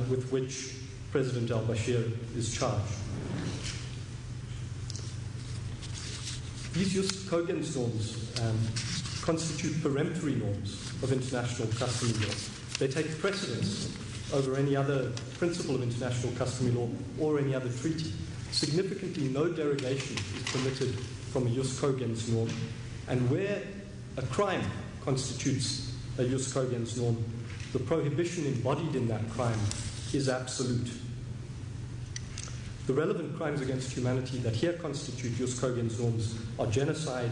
S7: with which President al-Bashir is charged. These jus cogens norms constitute peremptory norms of international customary law. They take precedence over any other principle of international customary law or any other treaty. Significantly, no derogation is permitted from a jus cogens norm, and where a crime constitutes a jus cogens norm, the prohibition embodied in that crime is absolute. The relevant crimes against humanity that here constitute jus cogens norms are genocide,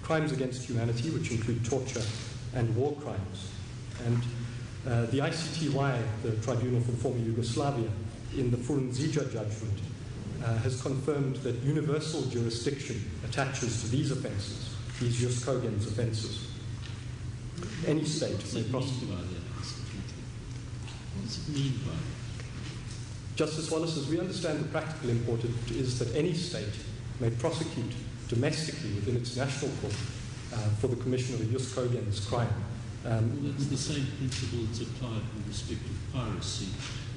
S7: crimes against humanity, which include torture, and war crimes. And the ICTY, the Tribunal for Former Yugoslavia, in the Frunzica judgment, has confirmed that universal jurisdiction attaches to these offences, these jus cogens offences. Any state may prosecute.
S4: What does it mean by that?
S7: Justice Wallace, as we understand the practical import, is that any state may prosecute domestically within its national court for the commission of a jus cogens crime.
S4: Well, that's the same principle that's applied with respect to piracy,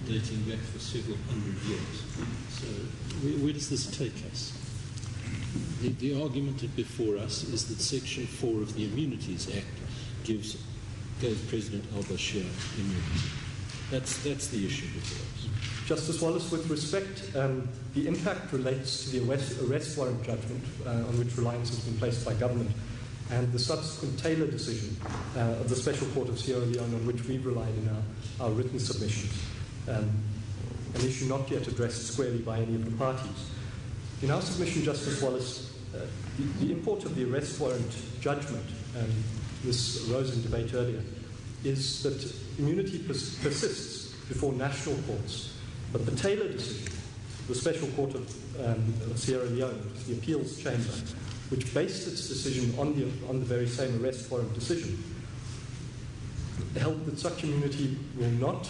S4: dating back for several hundred years. So where does this take us? The argument before us is that Section 4 of the Immunities Act gives President al-Bashir immunity. That's the issue before us.
S7: Justice Wallace, with respect, the impact relates to the arrest warrant judgment on which reliance has been placed by government, and the subsequent Taylor decision of the Special Court of Sierra Leone, on which we've relied in our written submissions, an issue not yet addressed squarely by any of the parties. In our submission, Justice Wallace, the import of the arrest warrant judgment, this arose in debate earlier, is that immunity persists before national courts, but the Taylor decision, the Special Court of Sierra Leone, the appeals chamber, which based its decision on the very same arrest warrant decision, held that such immunity will not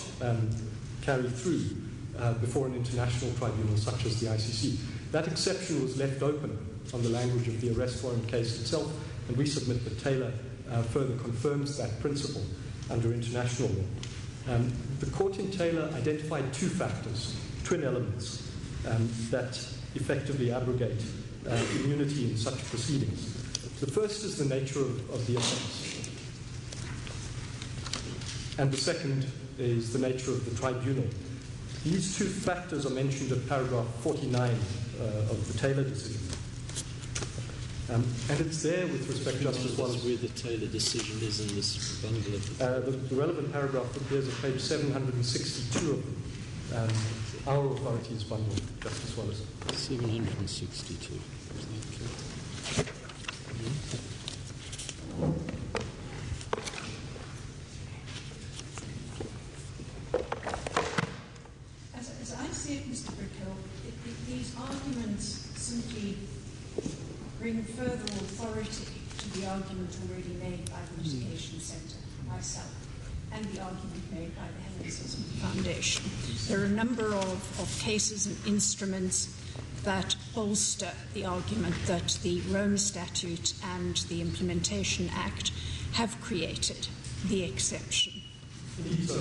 S7: carry through before an international tribunal such as the ICC. That exception was left open on the language of the arrest warrant case itself, and we submit that Taylor further confirms that principle under international law. The court in Taylor identified two factors, twin elements, that effectively abrogate immunity in such proceedings. The first is the nature of the offence, and the second is the nature of the tribunal. These two factors are mentioned in paragraph 49 of the Taylor decision. And it's there with respect, Justice Wallace.
S4: Where the Taylor decision is in this bundle of
S7: the relevant paragraph appears at page 762 of them. Our authorities bundle, Justice Wallace.
S4: 762.
S2: As I see it, Mr. Brickhill, these arguments simply bring further authority to the argument already made by the Litigation Centre, myself, and the argument made by the Helen Sisson Foundation. There are a number of cases and instruments that bolster the argument that the Rome Statute and the Implementation Act have created the exception.
S7: Indeed, so,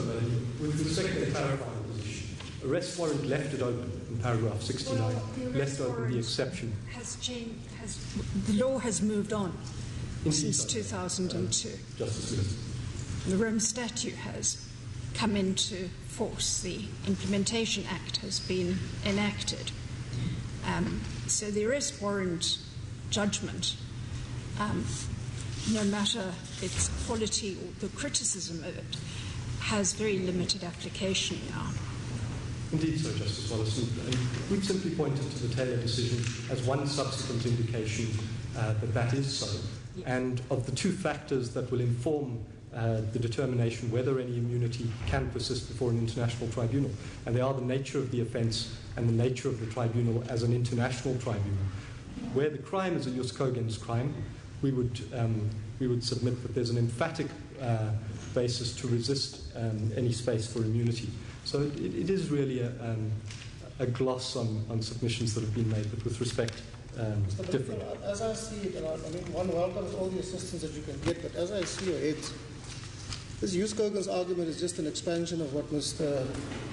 S7: with respect to the clarifying position, arrest warrant left it open in paragraph 69,
S2: well,
S7: left open the exception.
S2: The law has moved on since 2002.
S7: Justice Minister.
S2: The Rome Statute has come into force. The Implementation Act has been enacted. So the arrest warrant judgment, no matter its quality or the criticism of it, has very limited application now.
S7: Indeed so, Justice Wallace. And we've simply pointed to the Taylor decision as one subsequent indication that is so.
S2: Yes.
S7: And of the two factors that will inform the determination whether any immunity can persist before an international tribunal. And they are the nature of the offence and the nature of the tribunal as an international tribunal. Where the crime is a jus cogens crime, we would submit that there's an emphatic basis to resist any space for immunity. So it is really a gloss on submissions that have been made, but with respect, different.
S8: As I see it, I mean, one welcomes all the assistance that you can get, but as I see it, this jus cogens argument is just an expansion of what Mr.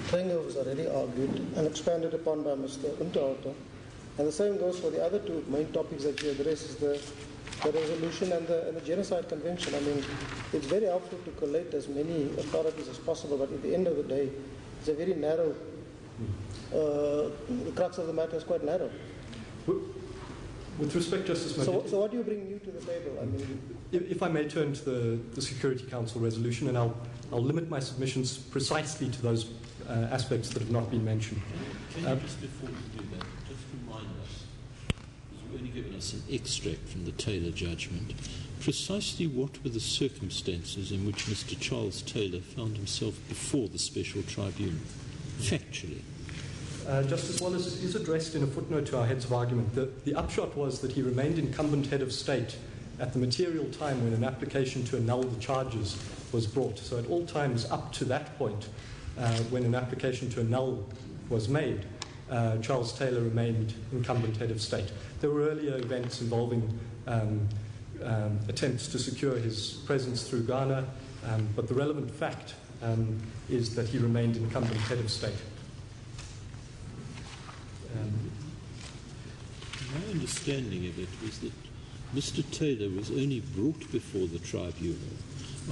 S8: Klinger has already argued and expanded upon by Mr. Unterhalter. And the same goes for the other two main topics that you address, is the resolution and the genocide convention. I mean, it's very helpful to collate as many authorities as possible, but at the end of the day, it's a very narrow, the crux of the matter is quite narrow.
S7: With respect, Justice Majid,
S8: so what do you bring new to the table? I mean,
S7: if I may turn to the Security Council resolution, and I'll limit my submissions precisely to those aspects that have not been mentioned.
S4: Can you just, before you do that, just remind us, because you've only given us an extract from the Taylor judgment, precisely what were the circumstances in which Mr. Charles Taylor found himself before the Special Tribunal, factually?
S7: Justice Wallace, it is addressed in a footnote to our heads of argument. The upshot was that he remained incumbent head of state at the material time when an application to annul the charges was brought. So at all times up to that point, when an application to annul was made, Charles Taylor remained incumbent head of state. There were earlier events involving attempts to secure his presence through Ghana, but the relevant fact is that he remained incumbent head of state.
S4: My understanding of it was that Mr. Taylor was only brought before the tribunal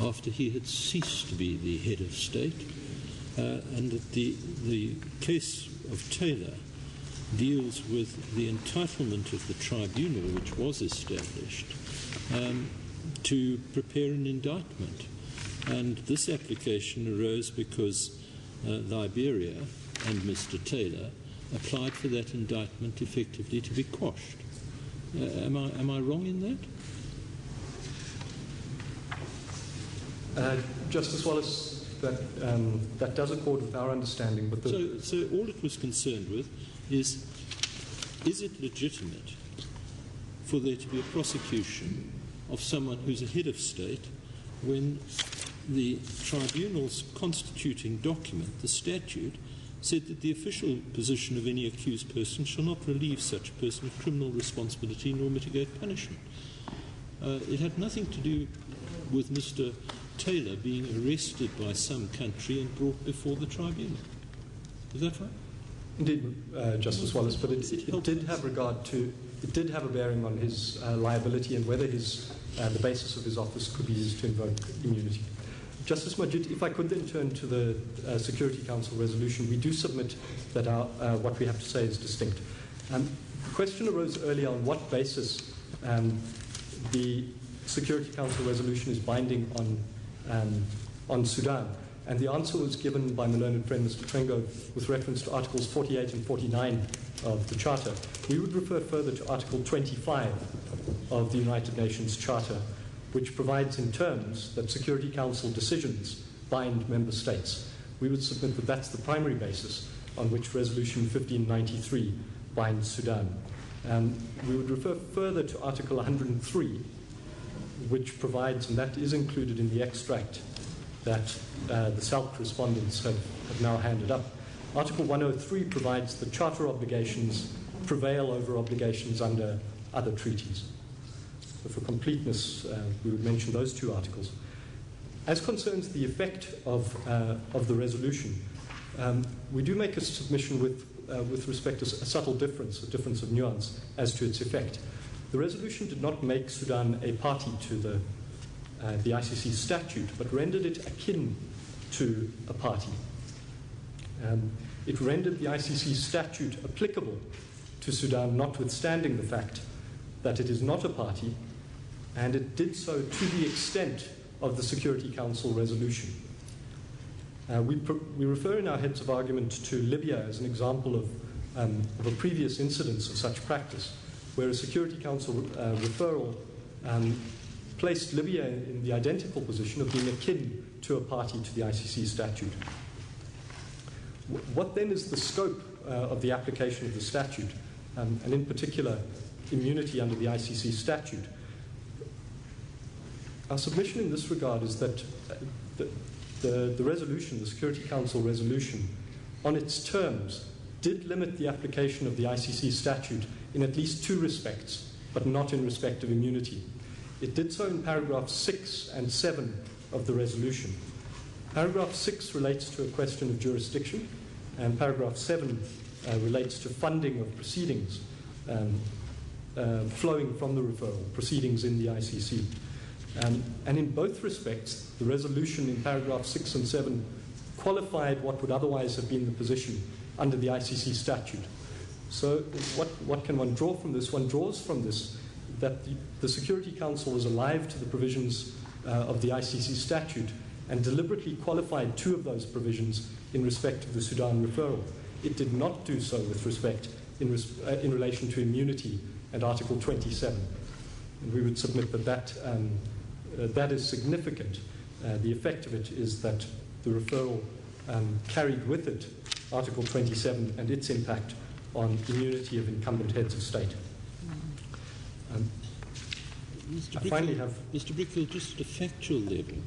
S4: after he had ceased to be the head of state, and that the case of Taylor deals with the entitlement of the tribunal, which was established, to prepare an indictment. And this application arose because Liberia and Mr. Taylor applied for that indictment effectively to be quashed. Am I wrong in
S7: that? Justice Wallace, that does accord with our understanding. But
S4: so all it was concerned with is it legitimate for there to be a prosecution of someone who's a head of state when the tribunal's constituting document, the statute, said that the official position of any accused person shall not relieve such person of criminal responsibility nor mitigate punishment. It had nothing to do with Mr. Taylor being arrested by some country and brought before the tribunal. Is that right?
S7: Indeed, Justice Wallace, but it did have a bearing on his liability and whether the basis of his office could be used to invoke immunity. Justice Majid, if I could then turn to the Security Council resolution, we do submit that what we have to say is distinct. The question arose earlier on what basis the Security Council resolution is binding on Sudan. And the answer was given by my learned friend, Mr. Trengo, with reference to Articles 48 and 49 of the Charter. We would refer further to Article 25 of the United Nations Charter, which provides in terms that Security Council decisions bind member states. We would submit that that's the primary basis on which Resolution 1593 binds Sudan. We would refer further to Article 103, which provides, and that is included in the extract that the SALC respondents have now handed up. Article 103 provides that charter obligations prevail over obligations under other treaties. So for completeness, we would mention those two articles. As concerns the effect of the resolution, we do make a submission with respect to a subtle difference, a difference of nuance as to its effect. The resolution did not make Sudan a party to the ICC statute, but rendered it akin to a party. It rendered the ICC statute applicable to Sudan, notwithstanding the fact that it is not a party, and it did so to the extent of the Security Council resolution. We refer in our heads of argument to Libya as an example of a previous incidence of such practice, where a Security Council referral placed Libya in the identical position of being akin to a party to the ICC statute. What then is the scope of the application of the statute, and in particular immunity under the ICC statute? Our submission in this regard is that the resolution, the Security Council resolution, on its terms, did limit the application of the ICC statute in at least two respects, but not in respect of immunity. It did so in paragraphs 6 and 7 of the resolution. Paragraph 6 relates to a question of jurisdiction, and paragraph 7 relates to funding of proceedings flowing from the referral, proceedings in the ICC. And in both respects, the resolution in paragraph 6 and 7 qualified what would otherwise have been the position under the ICC statute. So what can one draw from this? One draws from this that the Security Council was alive to the provisions of the ICC statute and deliberately qualified two of those provisions in respect of the Sudan referral. It did not do so with respect in relation to immunity and Article 27. And we would submit that that is significant. The effect of it is that the referral carried with it Article 27 and its impact on immunity of incumbent heads of state.
S4: Mr. Brickfield, just at a factual level,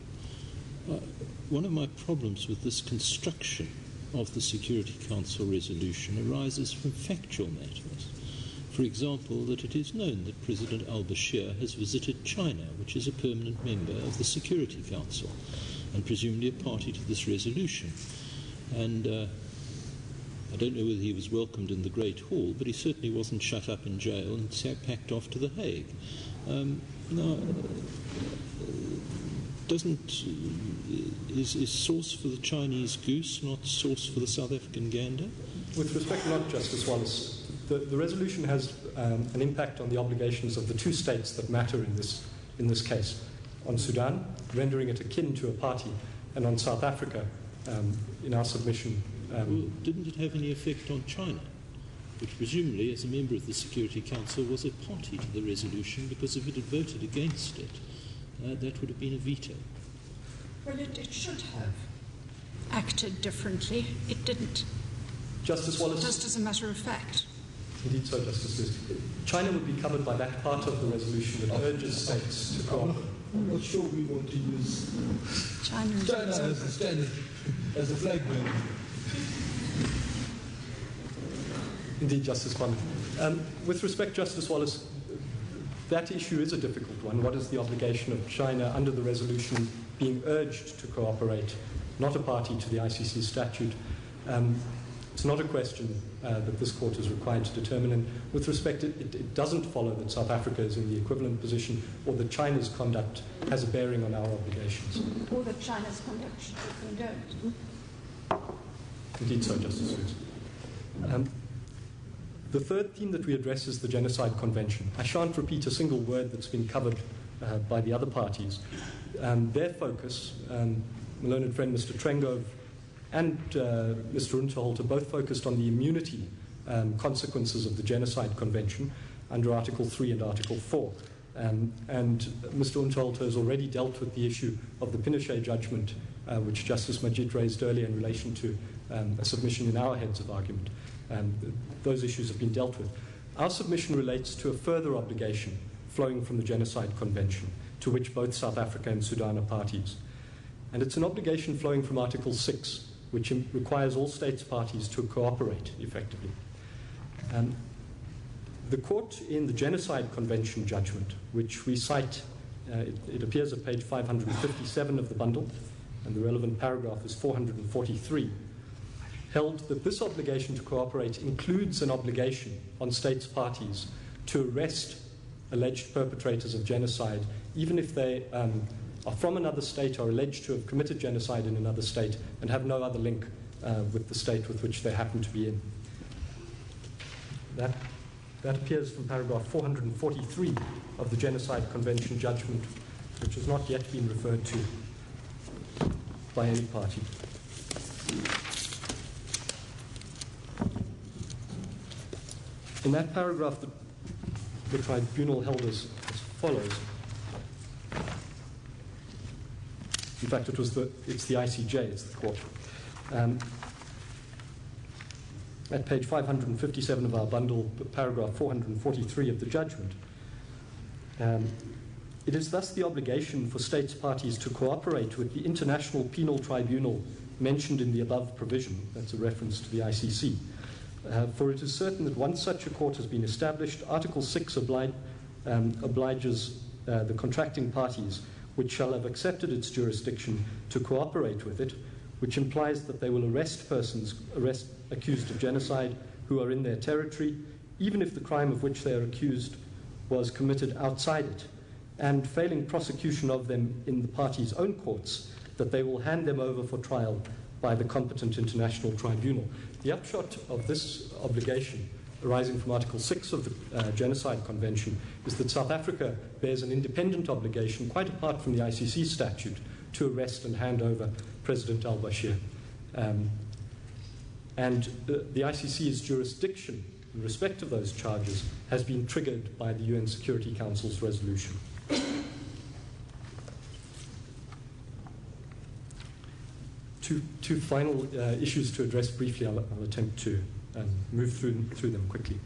S4: one of my problems with this construction of the Security Council resolution arises from factual matters. For example, that it is known that President al-Bashir has visited China, which is a permanent member of the Security Council, and presumably a party to this resolution. And I don't know whether he was welcomed in the Great Hall, but he certainly wasn't shut up in jail and packed off to The Hague. Is sauce for the Chinese goose not sauce for the South African gander?
S7: With respect not, Justice Wallace, the resolution has an impact on the obligations of the two states that matter in this case. On Sudan, rendering it akin to a party, and on South Africa, in our submission.
S4: Well, didn't it have any effect on China, which presumably, as a member of the Security Council, was a party to the resolution, because if it had voted against it, that would have been a veto?
S2: Well, it should have acted differently. It didn't.
S7: Justice Wallace.
S2: Just as a matter of fact.
S7: Indeed so, Justice Lewis. China would be covered by that part of the resolution that urges states to cooperate.
S6: I'm not sure we want to use
S2: China
S6: as the standard, as a flag bearer.
S7: Indeed, Justice Bond. With respect, Justice Wallace, that issue is a difficult one. What is the obligation of China under the resolution being urged to cooperate, not a party to the ICC statute? It's not a question that this court is required to determine. And with respect, it doesn't follow that South Africa is in the equivalent position or that China's conduct has a bearing on our obligations.
S2: Or that China's conduct should be condoned.
S7: Indeed so, Justice Woods. The third theme that we address is the Genocide Convention. I shan't repeat a single word that's been covered by the other parties. Their focus, my learned friend Mr. Trengove and Mr. Unterholter both focused on the immunity consequences of the Genocide Convention under Article 3 and Article 4. And Mr. Unterholter has already dealt with the issue of the Pinochet judgment, which Justice Majid raised earlier in relation to a submission in our heads of argument. Those issues have been dealt with. Our submission relates to a further obligation flowing from the Genocide Convention, to which both South Africa and Sudan are parties. And it's an obligation flowing from Article 6, which requires all states parties to cooperate effectively. The court in the Genocide Convention judgment, which we cite, it appears at page 557 of the bundle, and the relevant paragraph is 443, held that this obligation to cooperate includes an obligation on states parties to arrest alleged perpetrators of genocide, even if they are from another state or alleged to have committed genocide in another state and have no other link with the state with which they happen to be in. That appears from paragraph 443 of the Genocide Convention judgment, which has not yet been referred to by any party. In that paragraph, the tribunal held as follows. In fact, it's the ICJ, it's the court. At page 557 of our bundle, paragraph 443 of the judgment, it is thus the obligation for states parties to cooperate with the International Penal Tribunal mentioned in the above provision. That's a reference to the ICC. For it is certain that once such a court has been established, Article 6 obliges the contracting parties, which shall have accepted its jurisdiction, to cooperate with it, which implies that they will arrest persons accused of genocide who are in their territory, even if the crime of which they are accused was committed outside it, and failing prosecution of them in the parties' own courts, that they will hand them over for trial by the competent international tribunal. The upshot of this obligation arising from Article 6 of the Genocide Convention is that South Africa bears an independent obligation, quite apart from the ICC statute, to arrest and hand over President al-Bashir. And the ICC's jurisdiction in respect of those charges has been triggered by the UN Security Council's resolution. Two final issues to address briefly. I'll attempt to move through them quickly.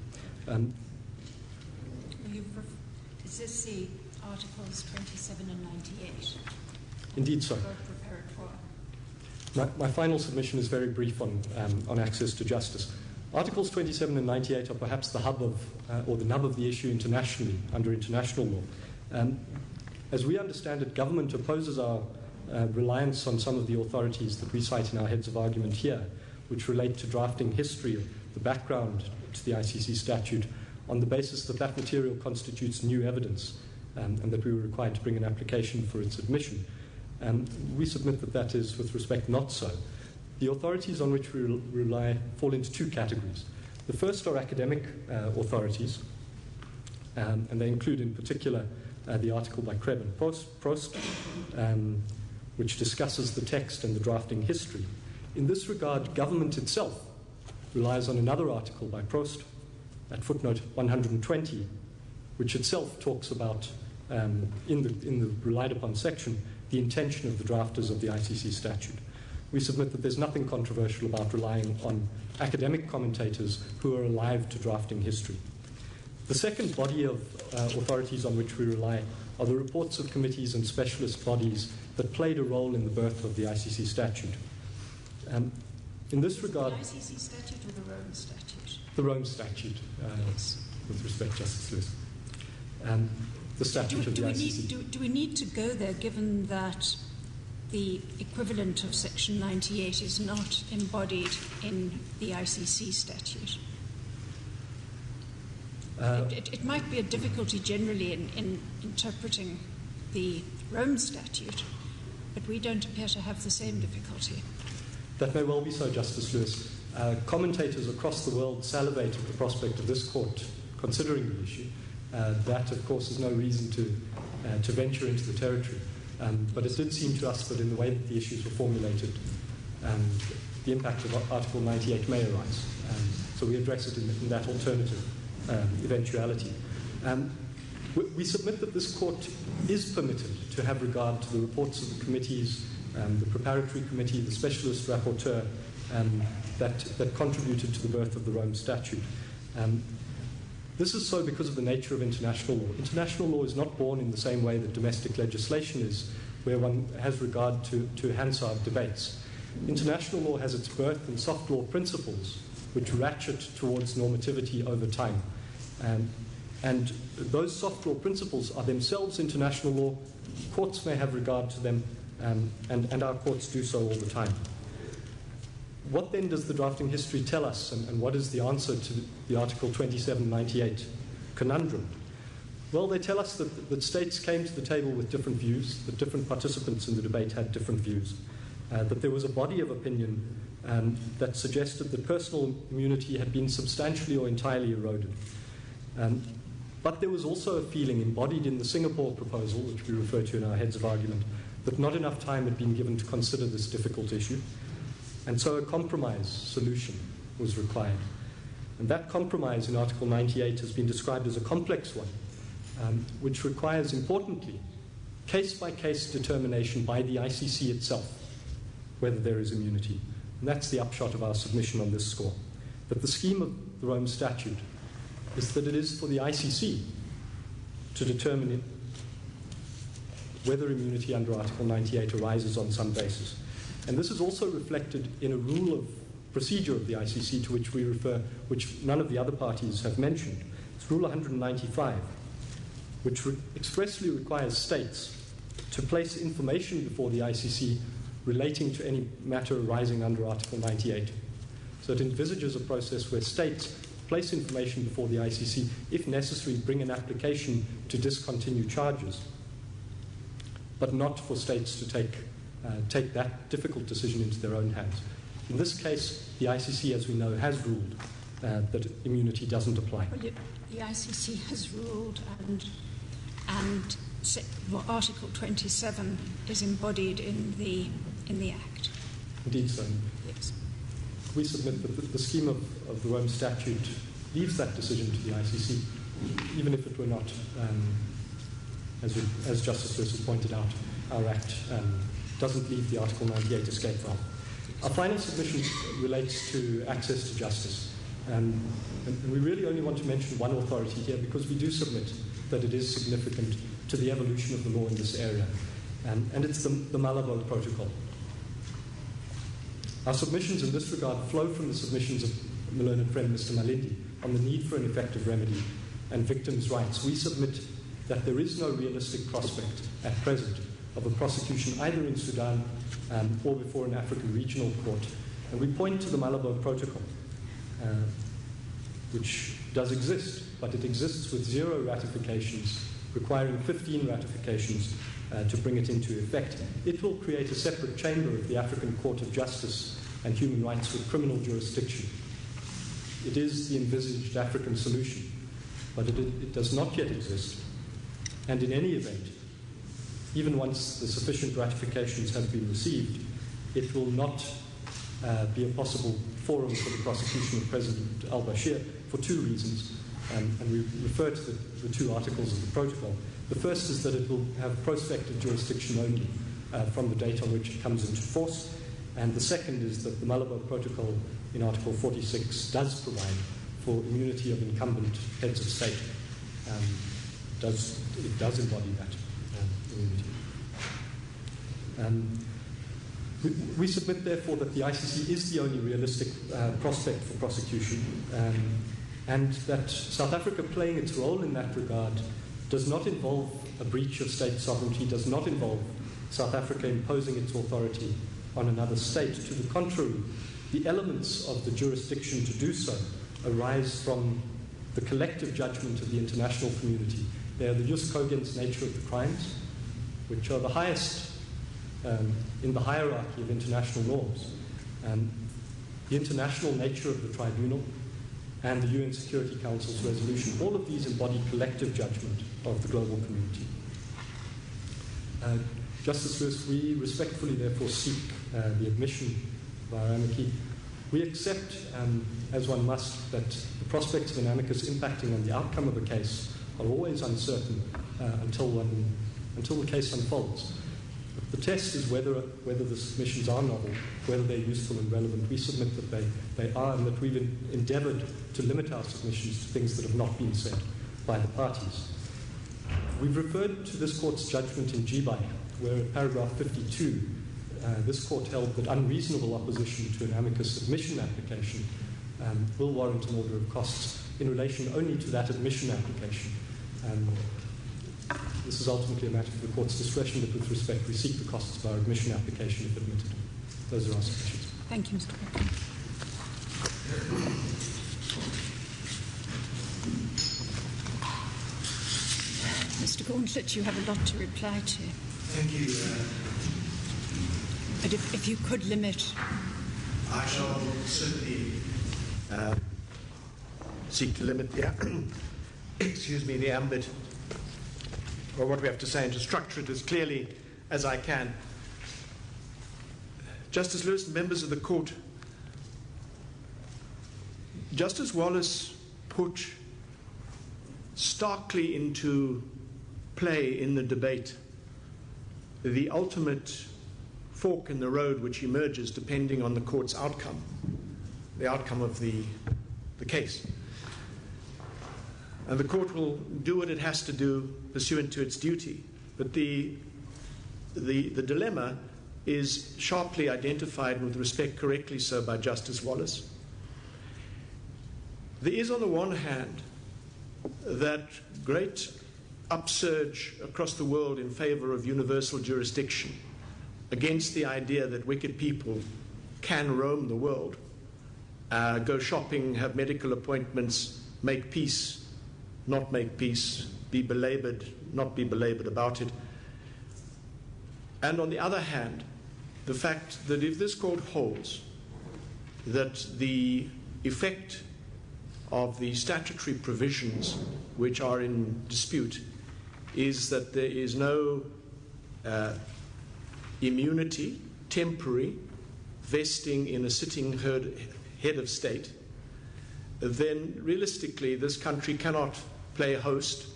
S2: Is this the Articles 27 and 98?
S7: Indeed so.
S2: Prepared for.
S7: My final submission is very brief on access to justice. Articles 27 and 98 are perhaps the hub of, or the nub of the issue internationally, under international law. As we understand it, government opposes our reliance on some of the authorities that we cite in our heads of argument here, which relate to drafting history of the background to the ICC statute, on the basis that that material constitutes new evidence and that we were required to bring an application for its admission. We submit that that is, with respect, not so. The authorities on which we rely fall into two categories. The first are academic authorities, and they include in particular the article by Kreb and Prost, which discusses the text and the drafting history. In this regard, government itself relies on another article by Prost at footnote 120, which itself talks about, in the relied upon section, the intention of the drafters of the ICC statute. We submit that there's nothing controversial about relying on academic commentators who are alive to drafting history. The second body of authorities on which we rely are the reports of committees and specialist bodies that played a role in the birth of the ICC statute. In this regard...
S2: The ICC statute or the Rome statute?
S7: The Rome statute,
S2: yes.
S7: With respect, Justice Lewis. The statute of the ICC.
S2: Do we need to go there, given that the equivalent of Section 98 is not embodied in the ICC statute? It might be a difficulty generally in interpreting the Rome statute, but we don't appear to have the same difficulty.
S7: That may well be so, Justice Lewis. Commentators across the world salivate at the prospect of this court considering the issue. That, of course, is no reason to venture into the territory. But it did seem to us that in the way that the issues were formulated, the impact of Article 98 may arise. So we address it in that alternative eventuality. We submit that this court is permitted to have regard to the reports of the committees, the preparatory committee, the specialist rapporteur that contributed to the birth of the Rome Statute. This is so because of the nature of international law. International law is not born in the same way that domestic legislation is, where one has regard to Hansard debates. International law has its birth in soft law principles, which ratchet towards normativity over time. And those soft law principles are themselves international law. Courts may have regard to them, and our courts do so all the time. What then does the drafting history tell us, and what is the answer to the Article 2798 conundrum? Well, they tell us that states came to the table with different views, that different participants in the debate had different views, that there was a body of opinion that suggested that personal immunity had been substantially or entirely eroded. But there was also a feeling embodied in the Singapore proposal, which we refer to in our heads of argument, that not enough time had been given to consider this difficult issue. And so a compromise solution was required. And that compromise in Article 98 has been described as a complex one, which requires, importantly, case-by-case determination by the ICC itself whether there is immunity. And that's the upshot of our submission on this score. That the scheme of the Rome Statute is that it is for the ICC to determine whether immunity under Article 98 arises on some basis. And this is also reflected in a rule of procedure of the ICC to which we refer, which none of the other parties have mentioned. It's Rule 195, which expressly requires states to place information before the ICC relating to any matter arising under Article 98. So it envisages a process where states place information before the ICC, if necessary, bring an application to discontinue charges, but not for states to take that difficult decision into their own hands. In this case, the ICC, as we know, has ruled that immunity doesn't apply.
S2: Well, the ICC has ruled, and Article 27 is embodied in the Act.
S7: Indeed so.
S2: Yes.
S7: We submit that the scheme of the Rome Statute leaves that decision to the ICC, even if it were not, as Justice Lewis has pointed out, our Act doesn't leave the Article 98 escape valve. Our final submission relates to access to justice. And we really only want to mention one authority here because we do submit that it is significant to the evolution of the law in this area. And it's the Malabo Protocol. Our submissions in this regard flow from the submissions of my learned friend Mr. Malindi on the need for an effective remedy and victims' rights. We submit that there is no realistic prospect at present of a prosecution either in Sudan or before an African regional court. And we point to the Malabo Protocol, which does exist, but it exists with 0 ratifications, requiring 15 ratifications to bring it into effect. It will create a separate chamber of the African Court of Justice and Human Rights with criminal jurisdiction. It is the envisaged African solution, but it does not yet exist. And in any event, even once the sufficient ratifications have been received, it will not be a possible forum for the prosecution of President al-Bashir for 2 reasons. And we refer to the 2 articles of the protocol. The first is that it will have prospective jurisdiction only from the date on which it comes into force. And the second is that the Malabo Protocol in Article 46 does provide for immunity of incumbent heads of state does embody that immunity. We submit, therefore, that the ICC is the only realistic prospect for prosecution, and that South Africa playing its role in that regard does not involve a breach of state sovereignty, does not involve South Africa imposing its authority on another state. To the contrary, the elements of the jurisdiction to do so arise from the collective judgment of the international community. They are the jus cogens nature of the crimes, which are the highest in the hierarchy of international norms. The international nature of the tribunal and the UN Security Council's resolution, all of these embody collective judgment of the global community. Justice Lewis, we respectfully therefore seek the admission of our amici. We accept, as one must, that the prospects of an amicus impacting on the outcome of a case are always uncertain until the case unfolds. The test is whether the submissions are novel, whether they're useful and relevant. We submit that they are, and that we've endeavoured to limit our submissions to things that have not been said by the parties. We've referred to this court's judgment in Jibai, where at paragraph 52, this court held that unreasonable opposition to an amicus submission application will warrant an order of costs in relation only to that admission application. This is ultimately a matter for the court's discretion, but with respect, we seek the costs of our admission application if admitted. Those are our submissions.
S2: Thank you, Mr. Walker. Mr. Gauntlet, you have a lot to reply to.
S9: Thank you.
S2: But if you could limit.
S9: I shall certainly seek to limit the the ambit or what we have to say, and to structure it as clearly as I can. Justice Lewis and members of the court, Justice Wallace put starkly into play in the debate the ultimate fork in the road which emerges depending on the court's outcome, the outcome of the case. And the court will do what it has to do pursuant to its duty. But the dilemma is sharply identified, and with respect correctly so, by Justice Wallace. There is, on the one hand, that great upsurge across the world in favor of universal jurisdiction against the idea that wicked people can roam the world, go shopping, have medical appointments, make peace, not make peace, be belabored, not be belabored about it. And on the other hand, the fact that if this court holds that the effect of the statutory provisions which are in dispute is that there is no immunity, temporary, vesting in a sitting head of state, then realistically this country cannot play host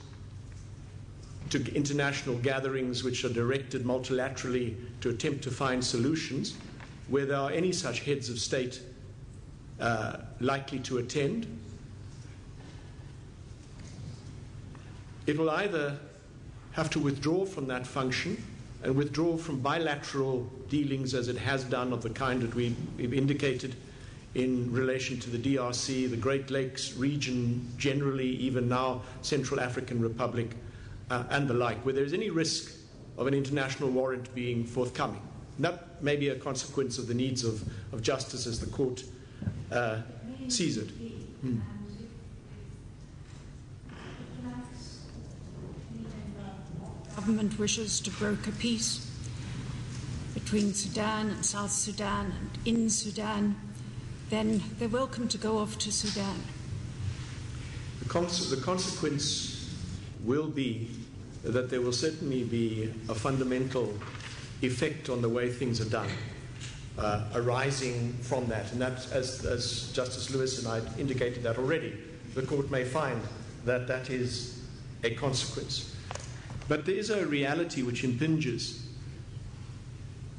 S9: to international gatherings which are directed multilaterally to attempt to find solutions where there are any such heads of state likely to attend. It will either have to withdraw from that function and withdraw from bilateral dealings as it has done of the kind that we've indicated in relation to the DRC, the Great Lakes region generally, even now Central African Republic, and the like, where there's any risk of an international warrant being forthcoming. And that may be a consequence of the needs of justice as the court sees it.
S2: Government wishes to broker peace between Sudan and South Sudan and in Sudan, then they're welcome to go off to Sudan.
S9: The consequence will be that there will certainly be a fundamental effect on the way things are done arising from that. And that, as Justice Lewis and I indicated that already, the court may find that that is a consequence. But there is a reality which impinges,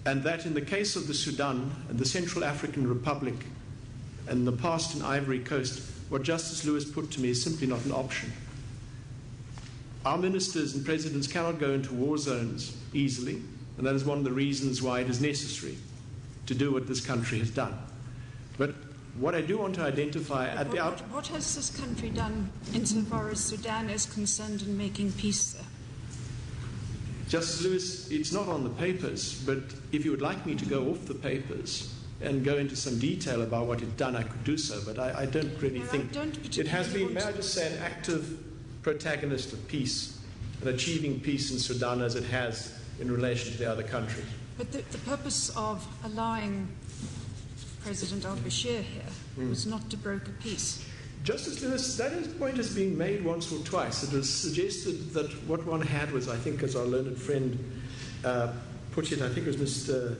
S9: and that in the case of the Sudan and the Central African Republic and the past in Ivory Coast, what Justice Lewis put to me is simply not an option. Our ministers and presidents cannot go into war zones easily, and that is one of the reasons why it is necessary to do what this country has done. But what I do want to identify at the outset...
S2: What has this country done insofar as Sudan is concerned in making peace there?
S9: Justice Lewis, it's not on the papers, but if you would like me to go off the papers and go into some detail about what it's done, I could do so, but I don't really think... It has been, may I just say, an active protagonist of peace and achieving peace in Sudan as it has in relation to the other countries.
S2: But the purpose of allowing President al-Bashir here was not to broker peace.
S9: Justice Lewis, that point has been made once or twice. It was suggested that what one had was, I think, as our learned friend put it, I think it was Mr.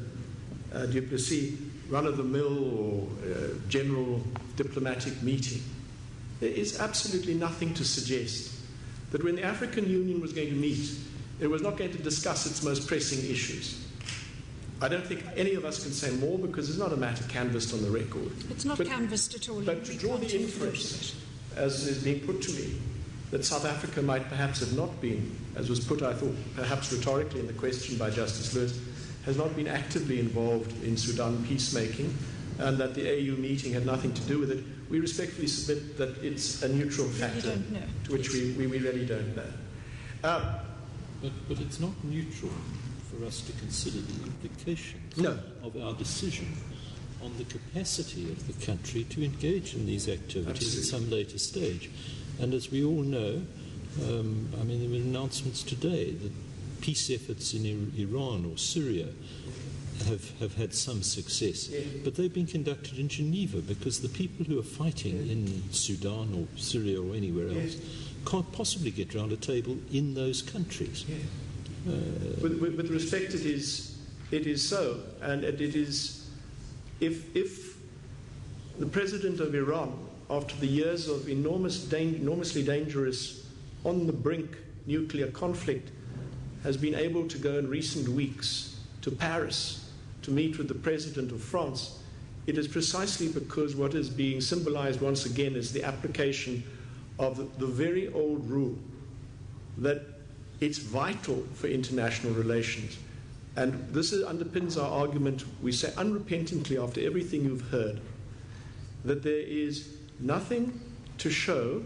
S9: Duplessis, run-of-the-mill or general diplomatic meeting. There is absolutely nothing to suggest that when the African Union was going to meet, it was not going to discuss its most pressing issues. I don't think any of us can say more because it's not a matter canvassed on the record.
S2: It's not canvassed at all.
S9: But to draw the inference, as is being put to me, that South Africa might perhaps have not been, as was put, I thought, perhaps rhetorically in the question by Justice Lewis, has not been actively involved in Sudan peacemaking, and that the AU meeting had nothing to do with it, we respectfully submit that it's a neutral factor to which we really don't know.
S4: But it's not neutral for us to consider the implications of our decision on the capacity of the country to engage in these activities at some later stage. And as we all know, there were announcements today that peace efforts in Iran or Syria have had some success, but they've been conducted in Geneva because the people who are fighting in Sudan or Syria or anywhere else can't possibly get round a table in those countries.
S9: With respect, it is so, and it is if the president of Iran, after the years of enormously dangerous, on the brink nuclear conflict, has been able to go in recent weeks to Paris to meet with the president of France, it is precisely because what is being symbolized once again is the application of the very old rule that it's vital for international relations. And this underpins our argument, we say unrepentantly after everything you've heard, that there is nothing to show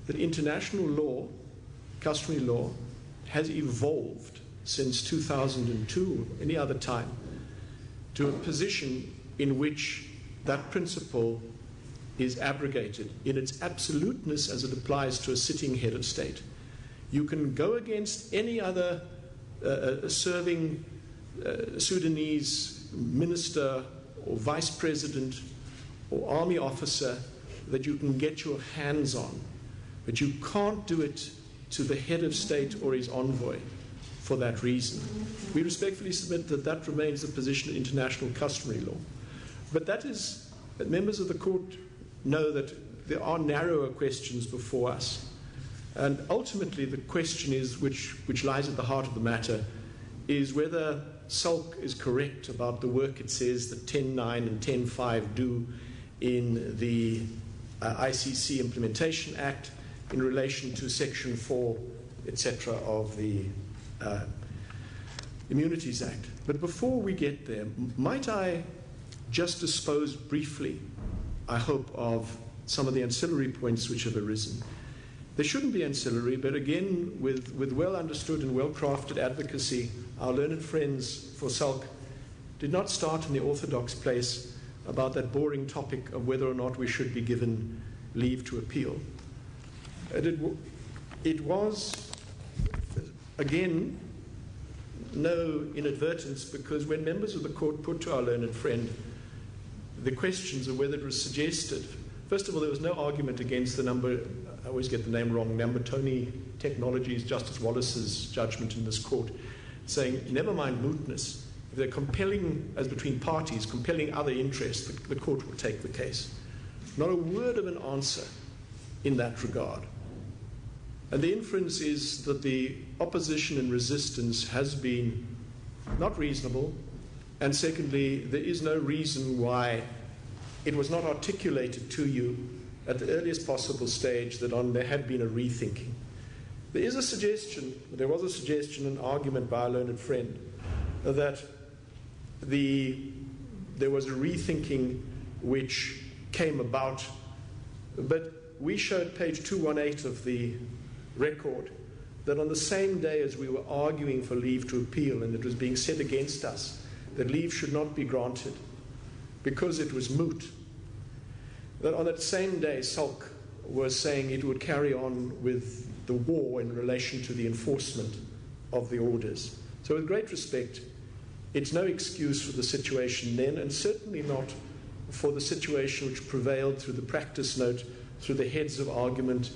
S9: that international law, customary law, has evolved since 2002 or any other time to a position in which that principle is abrogated in its absoluteness as it applies to a sitting head of state. You can go against any other serving Sudanese minister or vice president or army officer that you can get your hands on, but you can't do it to the head of state or his envoy for that reason. We respectfully submit that that remains the position of international customary law. But that is, members of the court know that there are narrower questions before us. And ultimately the question is, which lies at the heart of the matter, is whether SALC is correct about the work it says that 10.9 and 10.5 do in the ICC Implementation Act in relation to Section 4, etc. of the Immunities Act. But before we get there, might I just dispose briefly, I hope, of some of the ancillary points which have arisen. They shouldn't be ancillary, but again, with well understood and well crafted advocacy, our learned friends for SALC did not start in the orthodox place about that boring topic of whether or not we should be given leave to appeal. It was, again, no inadvertence, because when members of the court put to our learned friend the questions of whether it was suggested, first of all, there was no argument against the number, I always get the name wrong, Nambatoni Technologies, Justice Wallace's judgment in this court, saying, never mind mootness, if they're compelling, as between parties, compelling other interests, the court will take the case. Not a word of an answer in that regard. And the inference is that the opposition and resistance has been not reasonable, and secondly, there is no reason why it was not articulated to you at the earliest possible stage that there had been a rethinking. There was a suggestion, an argument by a learned friend, that there was a rethinking which came about, but we showed page 218 of the record that on the same day as we were arguing for leave to appeal, and it was being said against us that leave should not be granted because it was moot, that on that same day SALC was saying it would carry on with the war in relation to the enforcement of the orders. So with great respect, it's no excuse for the situation then, and certainly not for the situation which prevailed through the practice note, through the heads of argument,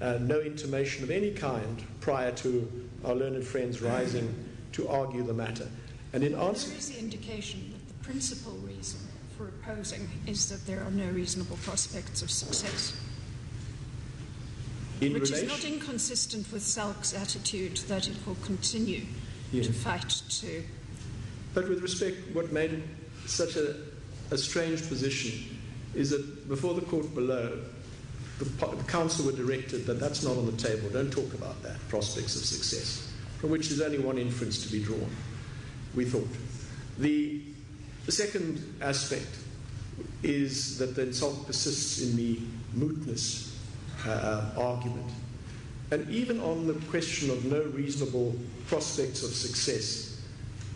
S9: no intimation of any kind prior to our learned friends rising to argue the matter. And in answer,
S2: there is the indication that the principal reason for opposing is that there are no reasonable prospects of success, which is not inconsistent with SALC's attitude that it will continue to fight to.
S9: But with respect, what made it such a strange position is that before the court below, the counsel were directed that that's not on the table, don't talk about that, prospects of success, from which there's only one inference to be drawn, we thought. The second aspect is that the SALC persists in the mootness argument. And even on the question of no reasonable prospects of success,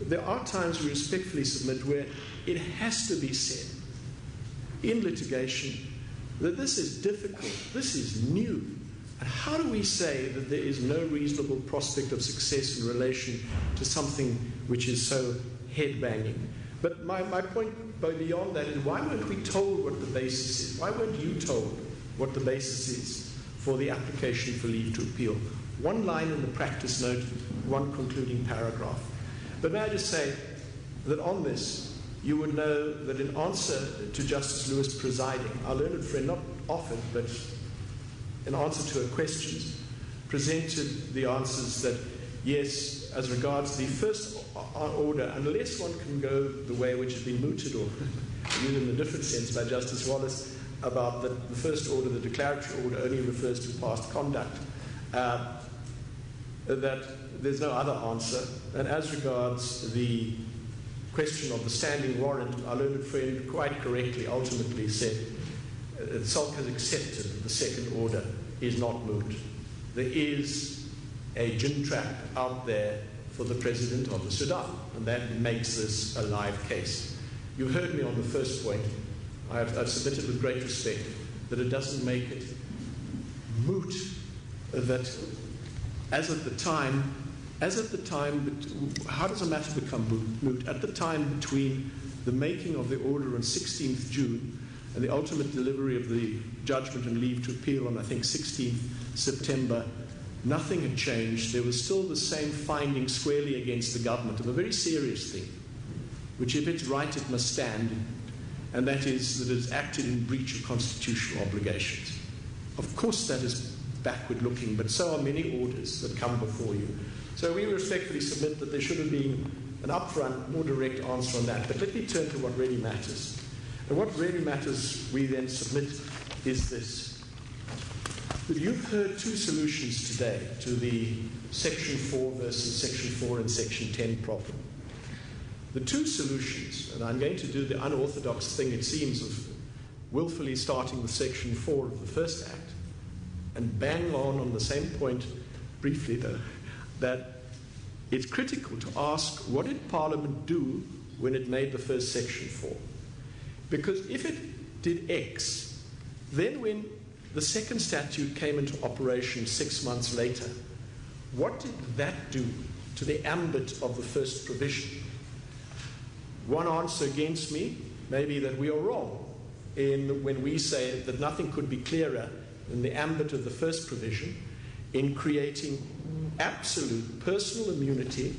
S9: there are times we respectfully submit where it has to be said in litigation that this is difficult, this is new. And how do we say that there is no reasonable prospect of success in relation to something which is so head-banging? But my point beyond that is, why weren't we told what the basis is? Why weren't you told what the basis is for the application for leave to appeal? One line in the practice note, one concluding paragraph. But may I just say that on this, you would know that in answer to Justice Lewis presiding, our learned friend, not often, but in answer to her questions, presented the answers that, yes, as regards the first order, unless one can go the way which has been mooted or used in a different sense by Justice Wallace, about that the first order, the declaratory order, only refers to past conduct, that there's no other answer. And as regards the question of the standing warrant, our learned friend quite correctly ultimately said SALC has accepted that the second order is not moot. There is a gin trap out there for the President of the Sudan, and that makes this a live case. You heard me on the first point. I've submitted with great respect that it doesn't make it moot, that as at the time, how does a matter become moot? At the time between the making of the order on 16th June and the ultimate delivery of the judgment and leave to appeal on, I think, 16th September, nothing had changed. There was still the same finding squarely against the government of a very serious thing, which if it's right, it must stand, and that is that it's acted in breach of constitutional obligations. Of course, that is backward-looking, but so are many orders that come before you. So we respectfully submit that there should have been an upfront, more direct answer on that. But let me turn to what really matters. And what really matters, we then submit, is this. That you've heard two solutions today to the Section 4 versus Section 4 and Section 10 problem. The two solutions, and I'm going to do the unorthodox thing, it seems, of willfully starting with Section 4 of the First Act, and bang on the same point, briefly though, that it's critical to ask, what did Parliament do when it made the first Section 4? Because if it did X, then when the second statute came into operation 6 months later, what did that do to the ambit of the first provision? One answer against me may be that we are wrong when we say that nothing could be clearer than the ambit of the first provision in creating absolute personal immunity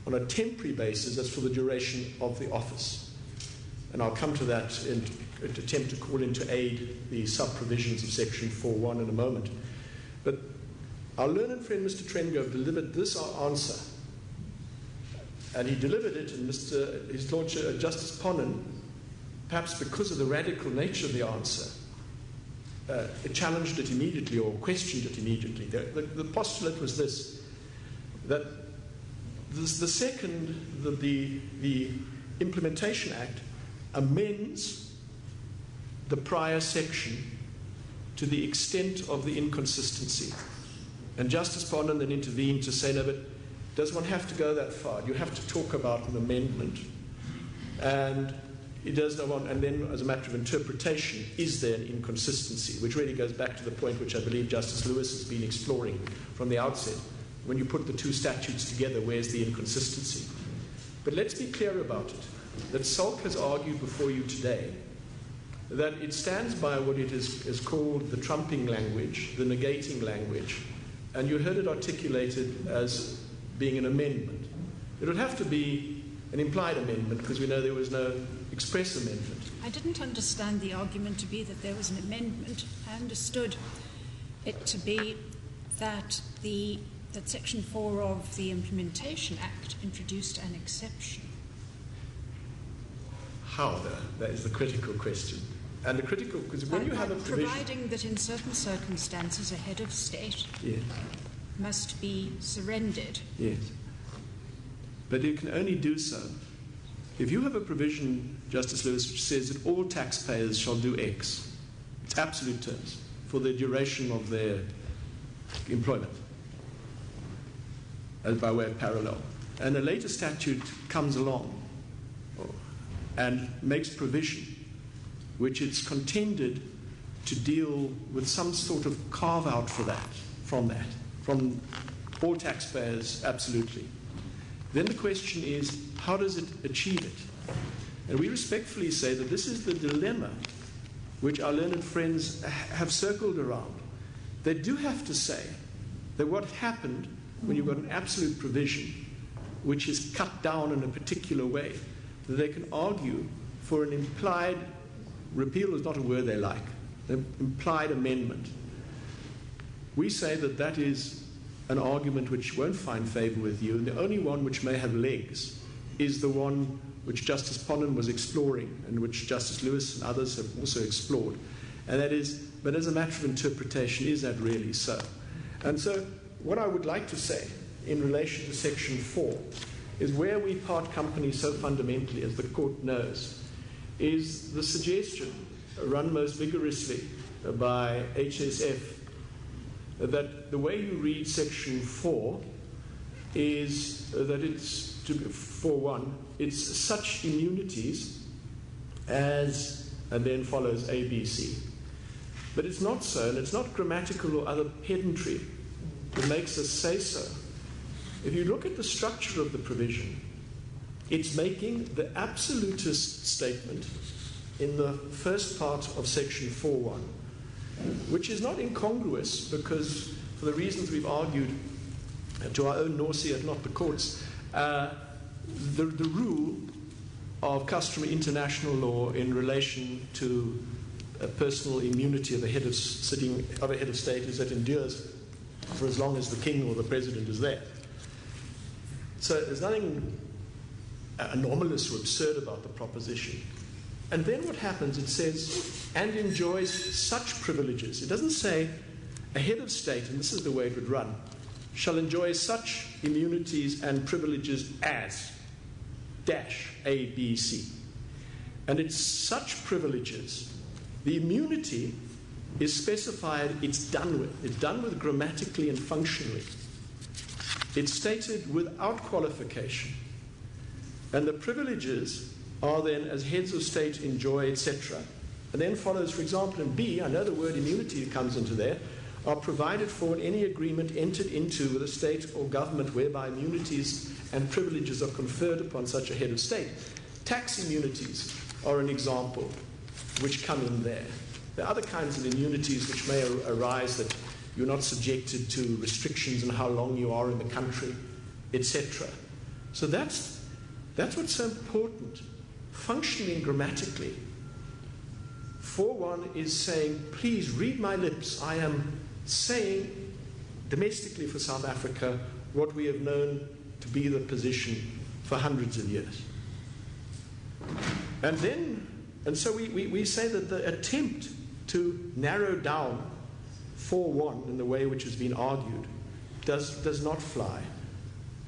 S9: on a temporary basis as for the duration of the office. And I'll come to that in an attempt to call into aid the sub-provisions of Section 4.1 in a moment. But our learned friend Mr. Trengove delivered this answer, and he delivered it, and His Lordship Justice Ponnen, perhaps because of the radical nature of the answer, challenged it immediately or questioned it immediately. The postulate was this, that the Implementation Act amends the prior section to the extent of the inconsistency. And Justice Ponden then intervened to say, no, but does one have to go that far? You have to talk about an amendment. And it does not want, and then as a matter of interpretation, is there an inconsistency? Which really goes back to the point which I believe Justice Lewis has been exploring from the outset. When you put the two statutes together, where's the inconsistency? But let's be clear about it, that SALC has argued before you today that it stands by what it is called the trumping language, the negating language, and you heard it articulated as being an amendment. It would have to be an implied amendment because we know there was no express amendment.
S2: I didn't understand the argument to be that there was an amendment. I understood it to be that that Section 4 of the Implementation Act introduced an exception.
S9: How, though? That is the critical question. And the critical, because when you have a provision...
S2: Providing that in certain circumstances a head of state
S9: yes.
S2: must be surrendered.
S9: Yes. But it can only do so if you have a provision, Justice Lewis, which says that all taxpayers shall do X. It's absolute terms for the duration of their employment, as by way of parallel. And a later statute comes along and makes provision which it's contended to deal with some sort of carve-out for that, from all taxpayers, absolutely. Then the question is, how does it achieve it? And we respectfully say that this is the dilemma which our learned friends have circled around. They do have to say that what happened when you've got an absolute provision which is cut down in a particular way, that they can argue for an implied repeal is not a word they like, an implied amendment. We say that that is an argument which won't find favour with you, and the only one which may have legs is the one which Justice Ponden was exploring and which Justice Lewis and others have also explored. And that is, but as a matter of interpretation, is that really so? And so what I would like to say in relation to Section 4 is where we part company so fundamentally, as the Court knows, is the suggestion, run most vigorously by HSF, that the way you read Section 4 is that it's, 4.1, it's such immunities as, and then follows ABC. But it's not so, and it's not grammatical or other pedantry that makes us say so. If you look at the structure of the provision, it's making the absolutist statement in the first part of Section 4.1, which is not incongruous because, for the reasons we've argued to our own nausea, not the courts, the rule of customary international law in relation to personal immunity of a head of state is that endures for as long as the king or the president is there. So there's nothing anomalous or absurd about the proposition. And then what happens, it says, and enjoys such privileges. It doesn't say a head of state, and this is the way it would run, shall enjoy such immunities and privileges as dash A, B, C. And it's such privileges. The immunity is specified, it's done with. It's done with grammatically and functionally. It's stated without qualification. And the privileges are then as heads of state enjoy, etc. And then follows, for example, in B, I know the word immunity comes into there, are provided for in any agreement entered into with a state or government whereby immunities and privileges are conferred upon such a head of state. Tax immunities are an example which come in there. There are other kinds of immunities which may arise, that you're not subjected to restrictions on how long you are in the country, etc. So that's what's so important. Functionally and grammatically, 4.1 is saying, please read my lips. I am saying domestically for South Africa what we have known to be the position for hundreds of years. And so we say that the attempt to narrow down 4.1 in the way which has been argued does not fly.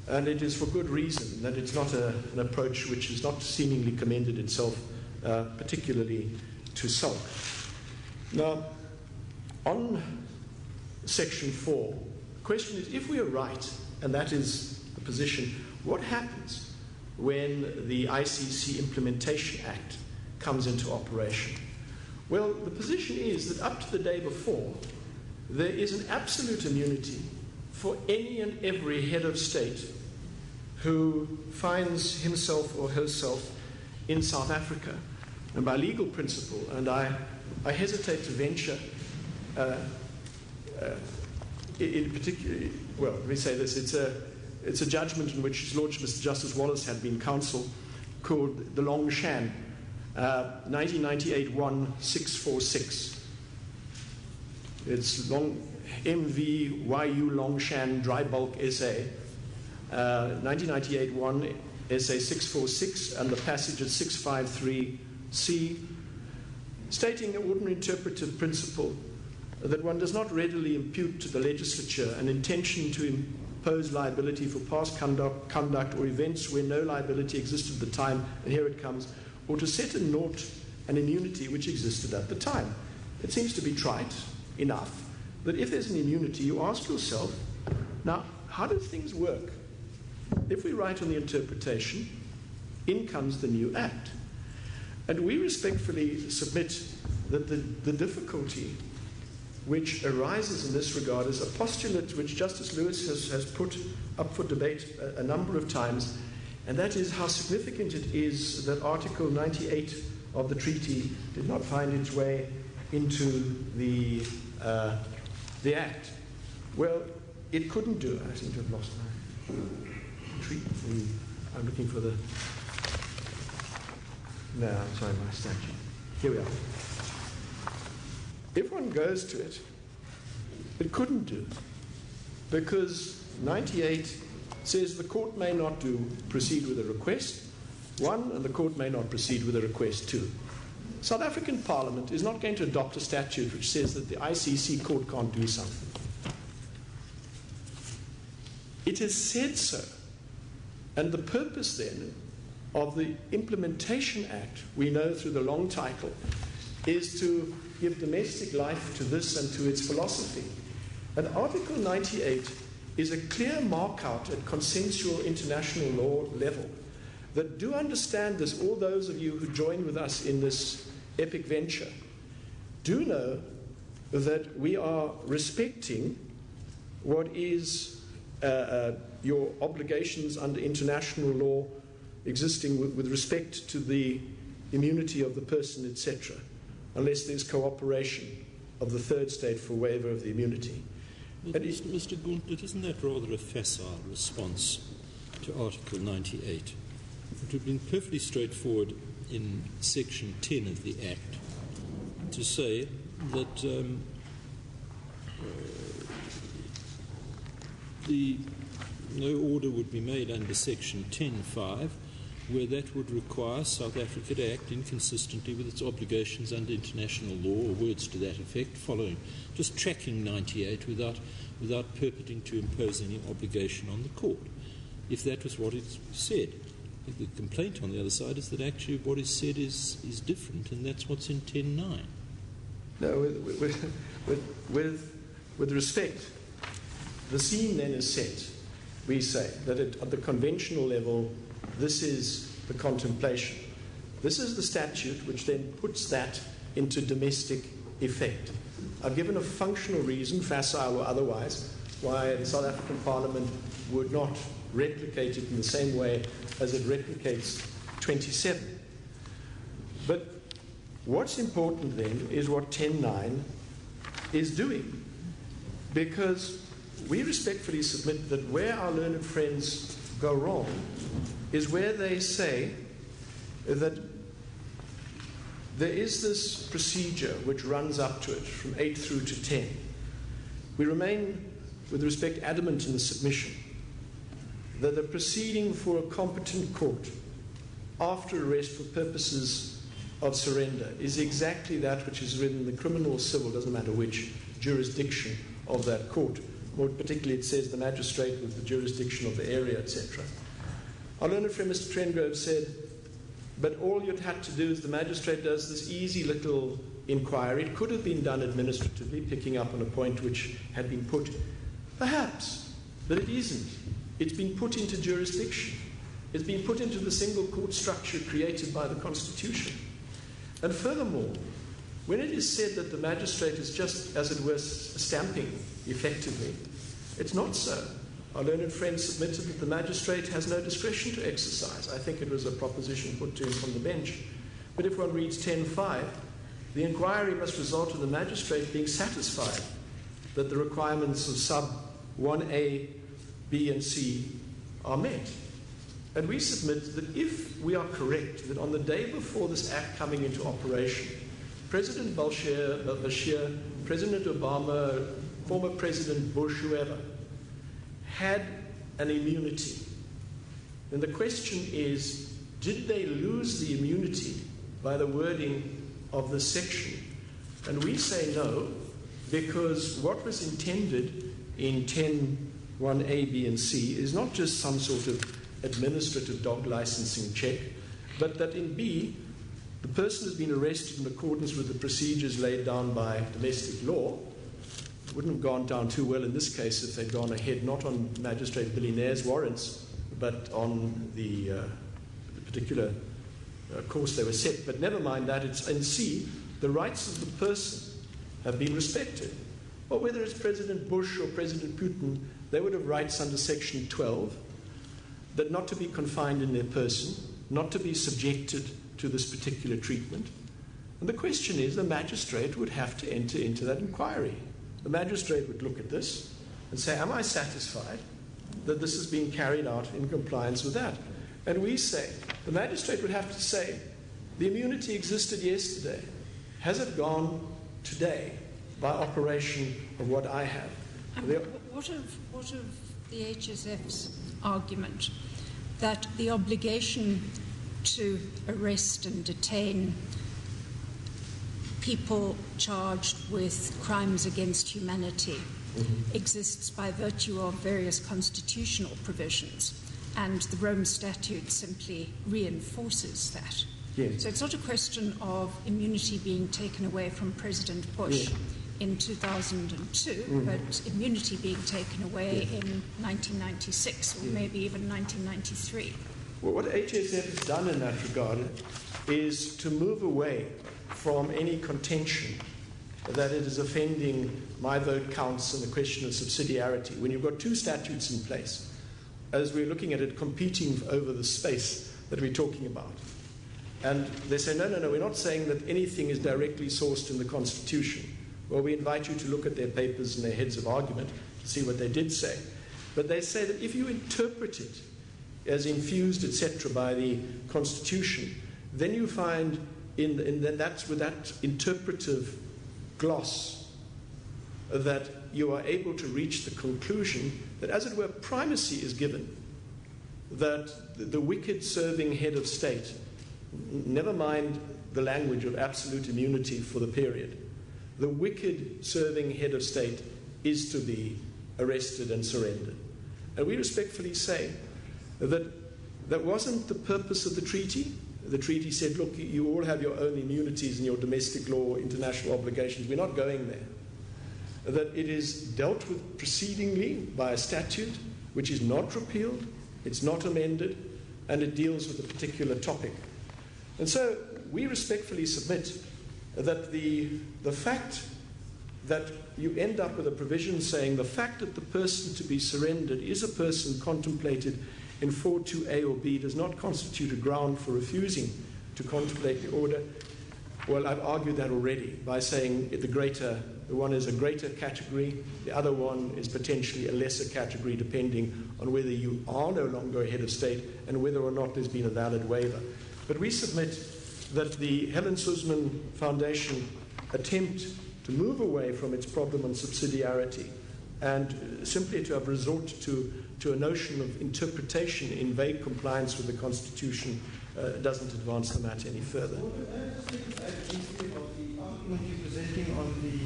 S9: And it is for good reason that it's not an approach which has not seemingly commended itself particularly to SALC. Now, on Section 4, the question is, if we are right, and that is the position, what happens when the ICC Implementation Act comes into operation? Well, the position is that up to the day before, there is an absolute immunity for any and every head of state who finds himself or herself in South Africa. And by legal principle, and I hesitate to venture in particular, well, let me say this, it's a judgment in which His Lordship Mr. Justice Wallace had been counsel, called the Long Shan, 1998-1646. It's long, MVYU Long Shan Dry Bulk SA, 1998-1 SA 646, and the passage at 653C, stating an ordinary interpretive principle that one does not readily impute to the legislature an intention to impose liability for past conduct or events where no liability existed at the time, and here it comes, or to set a naught an immunity which existed at the time. It seems to be trite enough that if there's an immunity, you ask yourself, now, how do things work? If we write on the interpretation, in comes the new act. And we respectfully submit that the difficulty which arises in this regard is a postulate which Justice Lewis has put up for debate a number of times, and that is how significant it is that Article 98 of the treaty did not find its way into the Act. Well, it couldn't do it. I seem to have lost my treaty. I'm looking for the... No, I'm sorry, my statute. Here we are. If one goes to it, it couldn't do it, because 98 says the court may not proceed with a request, one, and the court may not proceed with a request, two. South African Parliament is not going to adopt a statute which says that the ICC court can't do something. It has said so. And the purpose then of the Implementation Act, we know through the long title, is to give domestic life to this and to its philosophy. And Article 98 is a clear mark-out at consensual international law level that do understand this. All those of you who join with us in this epic venture do know that we are respecting what is your obligations under international law existing with respect to the immunity of the person, etc., unless there's cooperation of the third state for waiver of the immunity.
S4: Mr. Gunther, isn't that rather a facile response to Article 98? It would have been perfectly straightforward in Section 10 of the Act to say that no order would be made under Section 10.5 where that would require South Africa to act inconsistently with its obligations under international law, or words to that effect, following, just tracking 98 without purporting to impose any obligation on the court. If that was what it said. The complaint on the other side is that actually what is said is different, and that's what's in 10.9.
S9: No, with respect, the scene then is set. We say that at the conventional level, this is the contemplation. This is the statute which then puts that into domestic effect. I've given a functional reason, facile or otherwise, why the South African Parliament would not replicate it in the same way as it replicates 27. But what's important then is what 10.9 is doing, because we respectfully submit that where our learned friends go wrong is where they say that there is this procedure which runs up to it from 8 through to 10. We remain, with respect, adamant in the submission that the proceeding for a competent court after arrest for purposes of surrender is exactly that which is written in the criminal or civil, doesn't matter which jurisdiction of that court. More particularly, it says the magistrate with the jurisdiction of the area, etc. Our learned friend Mr. Trengrove said, but all you'd had to do is the magistrate does this easy little inquiry. It could have been done administratively, picking up on a point which had been put. Perhaps, but it isn't. It's been put into jurisdiction. It's been put into the single court structure created by the Constitution. And furthermore, when it is said that the magistrate is just, as it were, stamping effectively, it's not so. Our learned friend submitted that the magistrate has no discretion to exercise. I think it was a proposition put to him from the bench. But if one reads 10.5, the inquiry must result in the magistrate being satisfied that the requirements of sub 1A, B, and C are met. And we submit that if we are correct that on the day before this act coming into operation, President Bashir, President Obama, former President Bush, whoever, had an immunity, then the question is, did they lose the immunity by the wording of this section? And we say no, because what was intended in 10.1a, b, and c is not just some sort of administrative dog licensing check, but that in b, the person has been arrested in accordance with the procedures laid down by domestic law. It wouldn't have gone down too well in this case if they'd gone ahead, not on Magistrate Billionaire's warrants, but on the particular course they were set. But never mind that, it's in C, the rights of the person have been respected. Or whether it's President Bush or President Putin, they would have rights under Section 12 that not to be confined in their person, not to be subjected to this particular treatment. And the question is, the magistrate would have to enter into that inquiry. The magistrate would look at this and say, am I satisfied that this is being carried out in compliance with that? And we say, the magistrate would have to say, the immunity existed yesterday. Has it gone today by operation of what I have?
S2: What of the HSF's argument that the obligation to arrest and detain people charged with crimes against humanity exists by virtue of various constitutional provisions, and the Rome Statute simply reinforces that?
S9: Yes.
S2: So it's not a question of immunity being taken away from President Bush in 2002, but immunity being taken away in 1996 or maybe even 1993.
S9: Well, what HSF has done in that regard is to move away from any contention that it is offending my vote counts and the question of subsidiarity. When you've got two statutes in place, as we're looking at it, competing over the space that we're talking about. And they say, no, we're not saying that anything is directly sourced in the Constitution. Well, we invite you to look at their papers and their heads of argument to see what they did say. But they say that if you interpret it as infused, etc., by the Constitution, then you find with that interpretive gloss that you are able to reach the conclusion that, as it were, primacy is given, that the wicked serving head of state, never mind the language of absolute immunity for the period, the wicked serving head of state is to be arrested and surrendered. And we respectfully say that that wasn't the purpose of the treaty. The treaty said, look, you all have your own immunities and your domestic law, international obligations. We're not going there. That it is dealt with precedingly by a statute which is not repealed, it's not amended, and it deals with a particular topic. And so we respectfully submit that the fact that you end up with a provision saying the fact that the person to be surrendered is a person contemplated in 4.2a or b does not constitute a ground for refusing to contemplate the order. Well, I've argued that already by saying the one is a greater category, the other one is potentially a lesser category, depending on whether you are no longer a head of state and whether or not there's been a valid waiver. But we submit that the Helen Suzman Foundation attempt to move away from its problem on subsidiarity and simply to have resort to to a notion of interpretation in vague compliance with the Constitution doesn't advance the matter any further.
S8: I just think about the argument you're presenting on the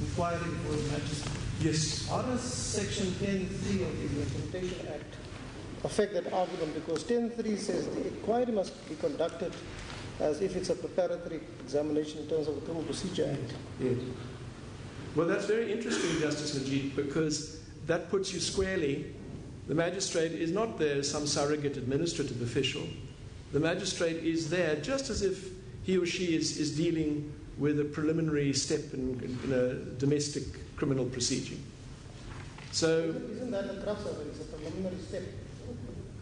S8: inquiry before the magistrate.
S9: Yes.
S8: How does Section 10.3 of the Implementation Act affect that argument? Because 10.3 says the inquiry must be conducted as if it's a preparatory examination in terms of the Criminal Procedure Act.
S9: Yes. Well, that's very interesting, Justice Najib, because that puts you squarely. The magistrate is not there as some surrogate administrative official. The magistrate is there just as if he or she is dealing with a preliminary step in a domestic criminal proceeding. So,
S8: isn't that a crossover? It's a preliminary step.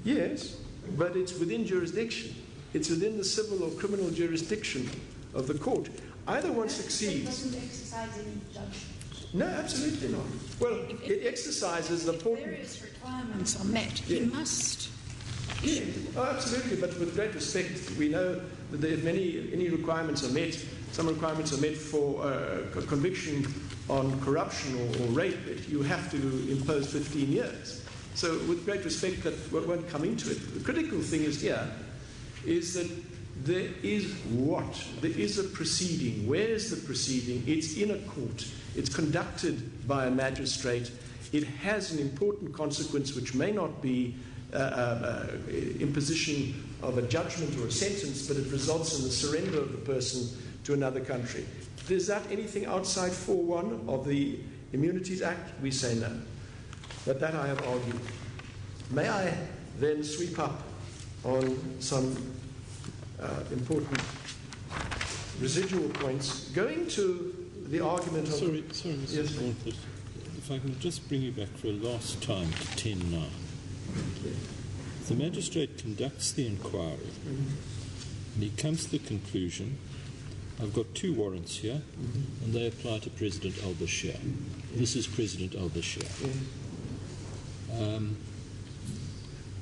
S9: Yes, but it's within jurisdiction. It's within the civil or criminal jurisdiction of the court. Either one succeeds.
S2: It doesn't exercise any judgment.
S9: No, absolutely not. Well, it exercises the important.
S2: Various requirements are met. He must.
S9: Yeah. Oh, absolutely. But with great respect, we know that if any requirements are met, some requirements are met for conviction on corruption or rape, you have to impose 15 years. So, with great respect, that won't come into it. The critical thing is here is that there is a proceeding. Where is the proceeding? It's in a court. It's conducted by a magistrate. It has an important consequence which may not be imposition of a judgment or a sentence, but it results in the surrender of the person to another country. Is that anything outside 4.1 of the Immunities Act? We say no. But that I have argued. May I then sweep up on some important residual points, going to the argument of...
S4: Sorry, Mr.
S9: Yes,
S4: Montfort, if I can just bring you back for a last time to 10.9. The magistrate conducts the inquiry, and he comes to the conclusion, I've got 2 warrants here, and they apply to President al-Bashir. This is President al-Bashir.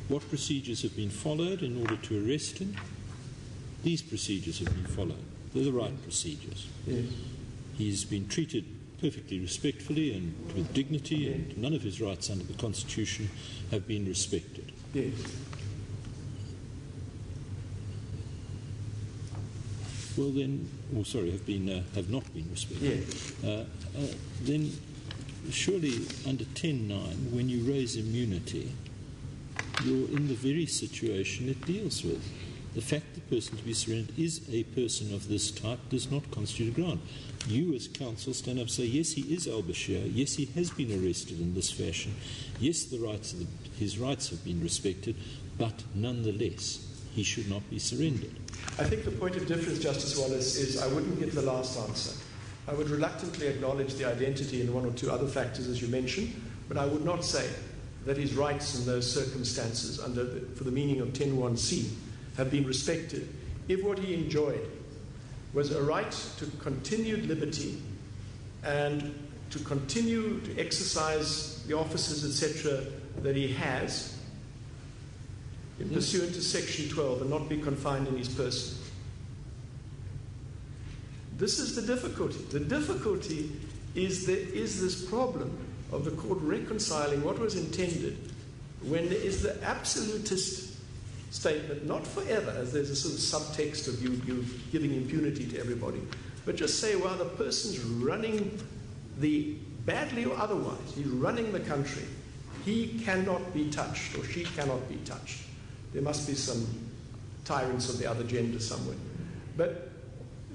S4: What procedures have been followed in order to arrest him? These procedures have been followed. They're the right procedures.
S9: Yes.
S4: He's been treated perfectly respectfully and with dignity, and none of his rights under the Constitution have been respected.
S9: Yes.
S4: Well then, have not been respected.
S9: Yes.
S4: Then surely under 10.9, when you raise immunity, you're in the very situation it deals with. The fact that the person to be surrendered is a person of this type does not constitute a ground. You as counsel stand up and say, yes, he is al-Bashir, yes, he has been arrested in this fashion, yes, his rights have been respected, but nonetheless, he should not be surrendered.
S9: I think the point of difference, Justice Wallace, is I wouldn't give the last answer. I would reluctantly acknowledge the identity and 1 or 2 other factors, as you mentioned, but I would not say that his rights in those circumstances for the meaning of 10.1c have been respected if what he enjoyed was a right to continued liberty and to continue to exercise the offices, etc., that he has pursuant to Section 12 and not be confined in his person. This is the difficulty. The difficulty is there is this problem of the court reconciling what was intended when there is the absolutist statement, not forever, as there's a sort of subtext of you giving impunity to everybody, but just say, well, the person's running badly or otherwise, he's running the country. He cannot be touched, or she cannot be touched. There must be some tyrants of the other gender somewhere. But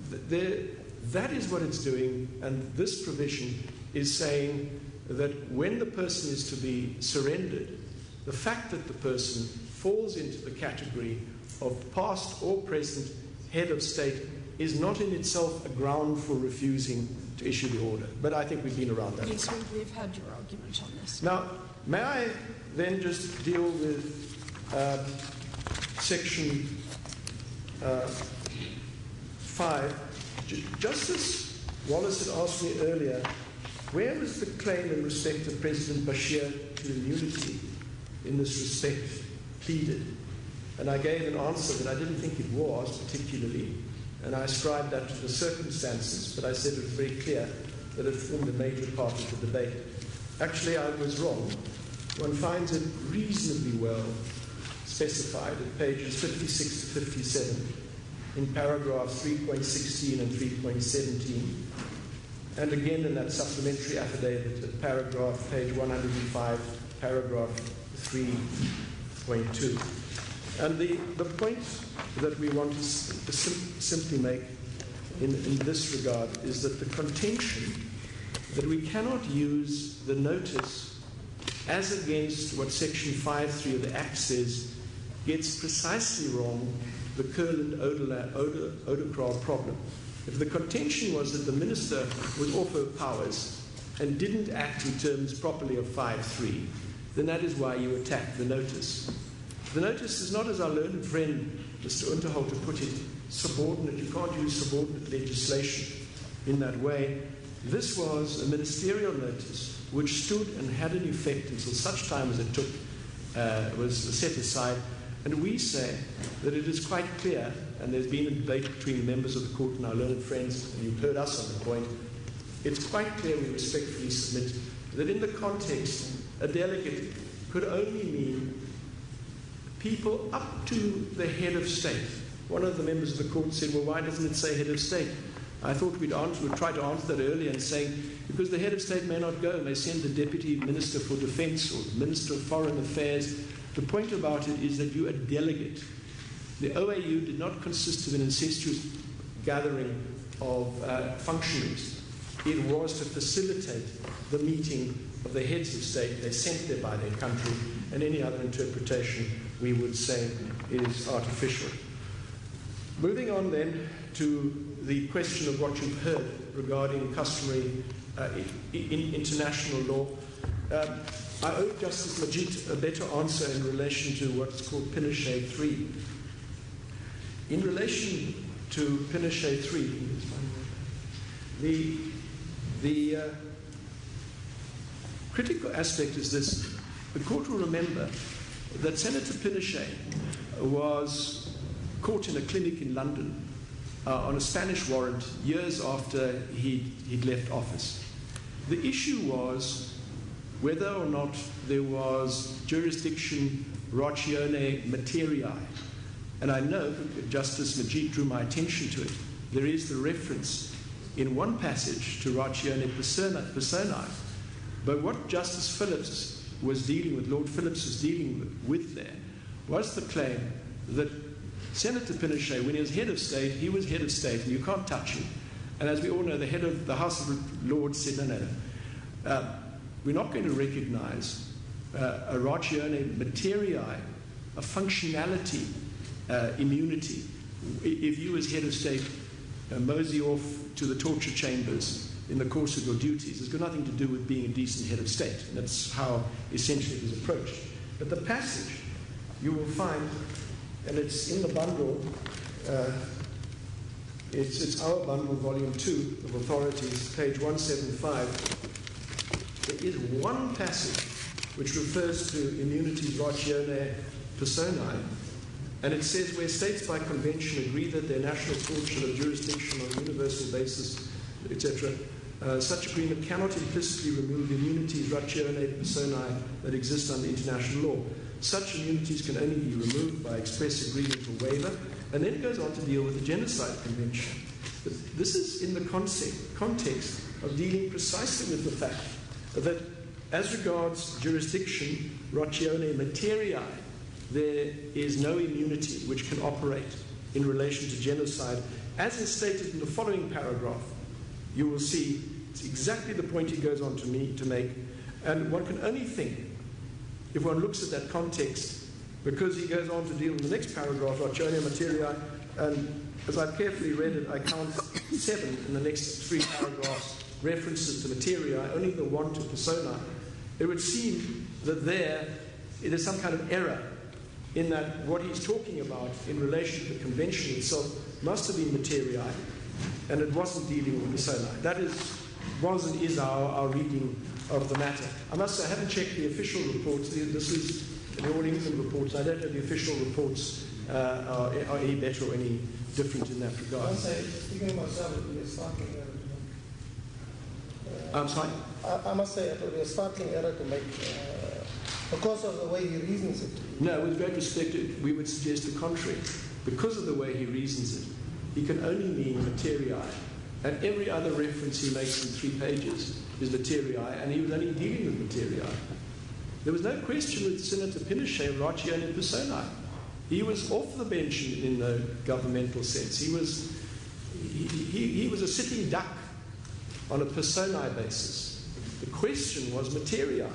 S9: that is what it's doing, and this provision is saying that when the person is to be surrendered, the fact that the person falls into the category of past or present head of state is not in itself a ground for refusing to issue the order. But I think we've been around that.
S2: Yes, we've had your argument on this.
S9: Now, may I then just deal with Section 5. Justice Wallace had asked me earlier, where was the claim in respect of President Bashir to immunity in this respect pleaded? And I gave an answer that I didn't think it was particularly, and I ascribed that to the circumstances, but I said it was very clear that it formed a major part of the debate. Actually, I was wrong. one finds it reasonably well specified at pages 56 to 57 in paragraphs 3.16 and 3.17, and again in that supplementary affidavit at paragraph, page 105, paragraph 3.2. And the point that we want to simply make in this regard is that the contention that we cannot use the notice as against what Section 5.3 of the Act says gets precisely wrong the Kurland-Oudekraal problem. If the contention was that the minister was off her powers and didn't act in terms properly of 5.3, then that is why you attack the notice. The notice is not, as our learned friend Mr. Unterhalter put it, subordinate. You can't use subordinate legislation in that way. This was a ministerial notice which stood and had an effect until such time as it was set aside. And we say that it is quite clear, and there's been a debate between members of the court and our learned friends, and you've heard us on the point, it's quite clear, we respectfully submit, that in the context, a delegate could only mean people up to the head of state. One of the members of the court said, well, why doesn't it say head of state? I thought we'd try to answer that earlier and saying, because the head of state may not go, may send the deputy minister for defense or the minister of foreign affairs. The point about it is that you're a delegate. The OAU did not consist of an incestuous gathering of functionaries. It was to facilitate the meeting of the heads of state. They're sent there by their country, and any other interpretation we would say is artificial. Moving on then to the question of what you've heard regarding customary in international law. I owe Justice Majid a better answer in relation to what's called Pinochet 3. In relation to Pinochet 3, the critical aspect is this. The court will remember that Senator Pinochet was caught in a clinic in London on a Spanish warrant years after he'd left office. The issue was whether or not there was jurisdiction ratione materiae. And I know Justice Majid drew my attention to it. There is the reference in one passage to ratione personae. But what Justice Phillips was dealing with, Lord Phillips was dealing with there, was the claim that Senator Pinochet, when he was head of state, he was head of state, and you can't touch him. And as we all know, the head of the House of Lords said, no. We're not going to recognize a ratione materiae, a functionality immunity, if you as head of state mosey off to the torture chambers in the course of your duties. It's got nothing to do with being a decent head of state. That's how essentially it was approached. But the passage you will find, and it's in the bundle, it's our bundle, volume 2 of authorities, page 175. There is one passage which refers to immunities ratione personae, and it says, where states by convention agree that their national court shall have jurisdiction on a universal basis, etc., such agreement cannot implicitly remove immunities ratione personae that exist under international law. Such immunities can only be removed by express agreement or waiver, and then it goes on to deal with the Genocide Convention. But this is in the context of dealing precisely with the fact that as regards jurisdiction ratione materiae, there is no immunity which can operate in relation to genocide. As is stated in the following paragraph, you will see it's exactly the point he goes on to make. And one can only think, if one looks at that context, because he goes on to deal in the next paragraph, ratione materiae, and as I've carefully read it, I count 7 in the next 3 paragraphs, references to materiae, only the one to persona. It would seem that there is some kind of error in that what he's talking about in relation to the convention itself must have been materiae, and it wasn't dealing with persona. That was and is our reading of the matter. I must say, I haven't checked the official reports. This is the All England reports. I don't know the official reports are any better or any different in that regard.
S8: Speaking of myself, it will be a startling error to make.
S9: I'm sorry?
S8: I must say it will be a startling error to make Because of the way he reasons it.
S9: No, with great respect, we would suggest the contrary. Because of the way he reasons it, he can only mean materiae. And every other reference he makes in 3 pages is materiae, and he was only dealing with materiae. There was no question with Senator Pinochet, ratione personae. He was off the bench in the governmental sense. He was a sitting duck on a personae basis. The question was materiae.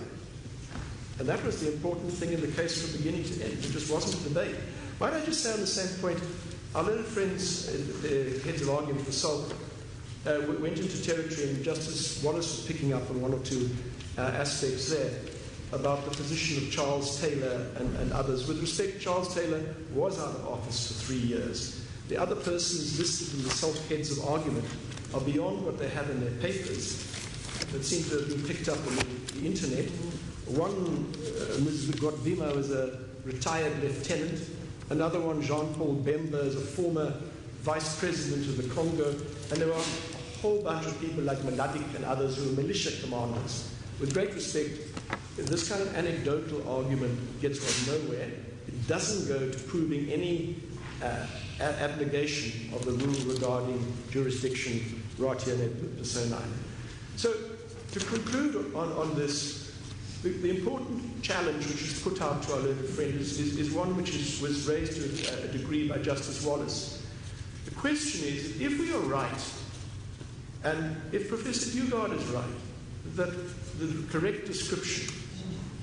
S9: And that was the important thing in the case from beginning to end. It just wasn't a debate. Might I just say on the same point, our learned friends, the heads of argument for SALT, went into territory, and Justice Wallace was picking up on 1 or 2 aspects there about the position of Charles Taylor and others. With respect, Charles Taylor was out of office for 3 years. The other persons listed in the SALT heads of argument are beyond what they have in their papers that seem to have been picked up on the internet. One, Ms. Godvima, was a retired lieutenant. Another one, Jean-Paul Bemba, is a former vice president of the Congo. And there were a whole bunch of people like Mladik and others who were militia commanders. With great respect, this kind of anecdotal argument gets us nowhere. It doesn't go to proving any abnegation of the rule regarding jurisdiction, ratione personae. So, to conclude on this, the important challenge which is put out to our learned friend is one which was raised to a degree by Justice Wallace. The question is, if we are right, and if Professor Dugard is right, that the correct description,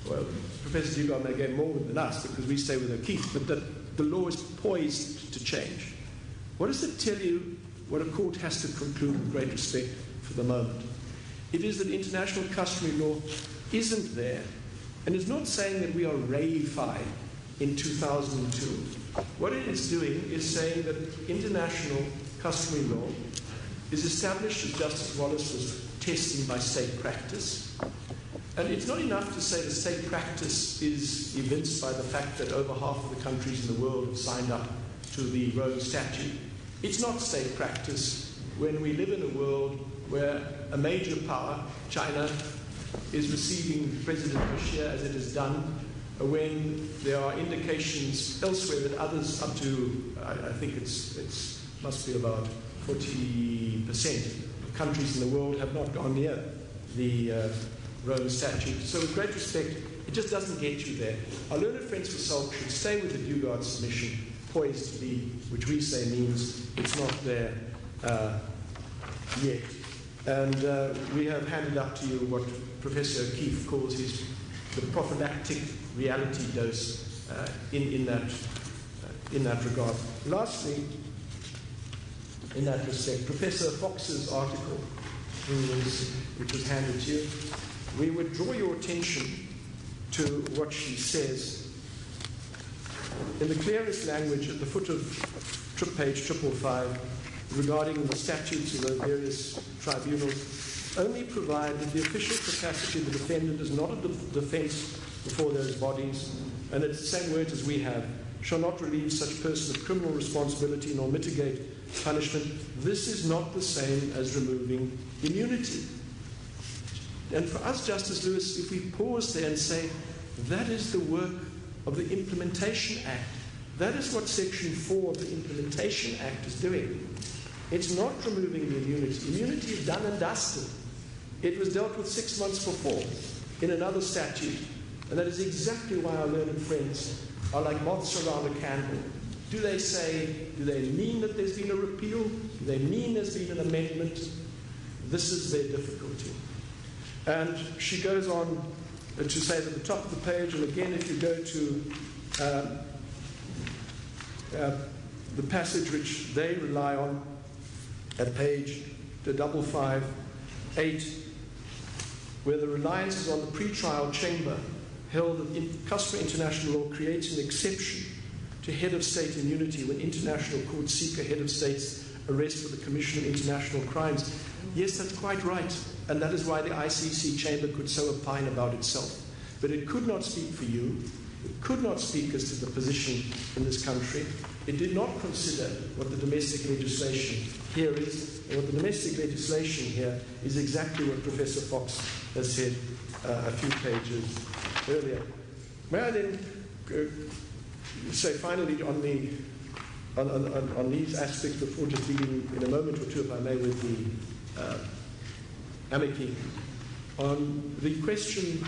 S9: well, Professor Dugard may get more than us because we stay with O'Keefe, but that the law is poised to change. What does it tell you what a court has to conclude with great respect for the moment? It is that international customary law isn't there, and it's not saying that we are reified in 2002. What it is doing is saying that international customary law is established, as Justice Wallace was testing, by state practice. And it's not enough to say that state practice is evinced by the fact that over half of the countries in the world have signed up to the Rome Statute. It's not state practice when we live in a world where a major power, China, is receiving President Bashir as it has done, when there are indications elsewhere that others, up to, I think it must be about 40% of countries in the world have not gone near the Rome Statute. So with great respect, it just doesn't get you there. Our learned friends for SALT should stay with the Dugard submission, poised to be, which we say means it's not there yet. And we have handed up to you what Professor O'Keefe calls the prophylactic reality dose in that regard. Lastly, in that respect, Professor Fox's article, which was handed to you, we would draw your attention to what she says in the clearest language at the foot of page 555 regarding the statutes of the various tribunals. Only provide that the official capacity of the defendant is not a defense before those bodies, and it's the same words as we have, shall not relieve such person of criminal responsibility nor mitigate punishment. This is not the same as removing immunity. And for us, Justice Lewis, if we pause there and say, that is the work of the Implementation Act. That is what Section 4 of the Implementation Act is doing. It's not removing the immunity. Immunity is done and dusted. It was dealt with 6 months before in another statute. And that is exactly why our learned friends are like moths around a candle. Do they mean that there's been a repeal? Do they mean there's been an amendment? This is their difficulty. And she goes on to say that at the top of the page, and again, if you go to the passage which they rely on at page 558, where the reliance is on the pre-trial chamber, held that customary international law creates an exception to head of state immunity when international courts seek a head of state's arrest for the commission of international crimes. Yes, that's quite right, and that is why the ICC chamber could so opine about itself. But it could not speak for you. It could not speak as to the position in this country. It did not consider what the domestic legislation here is, and what the domestic legislation here is exactly what Professor Fox has said a few pages earlier. May I then say finally on these aspects, before just dealing in a moment or two, if I may, with the amici, on the question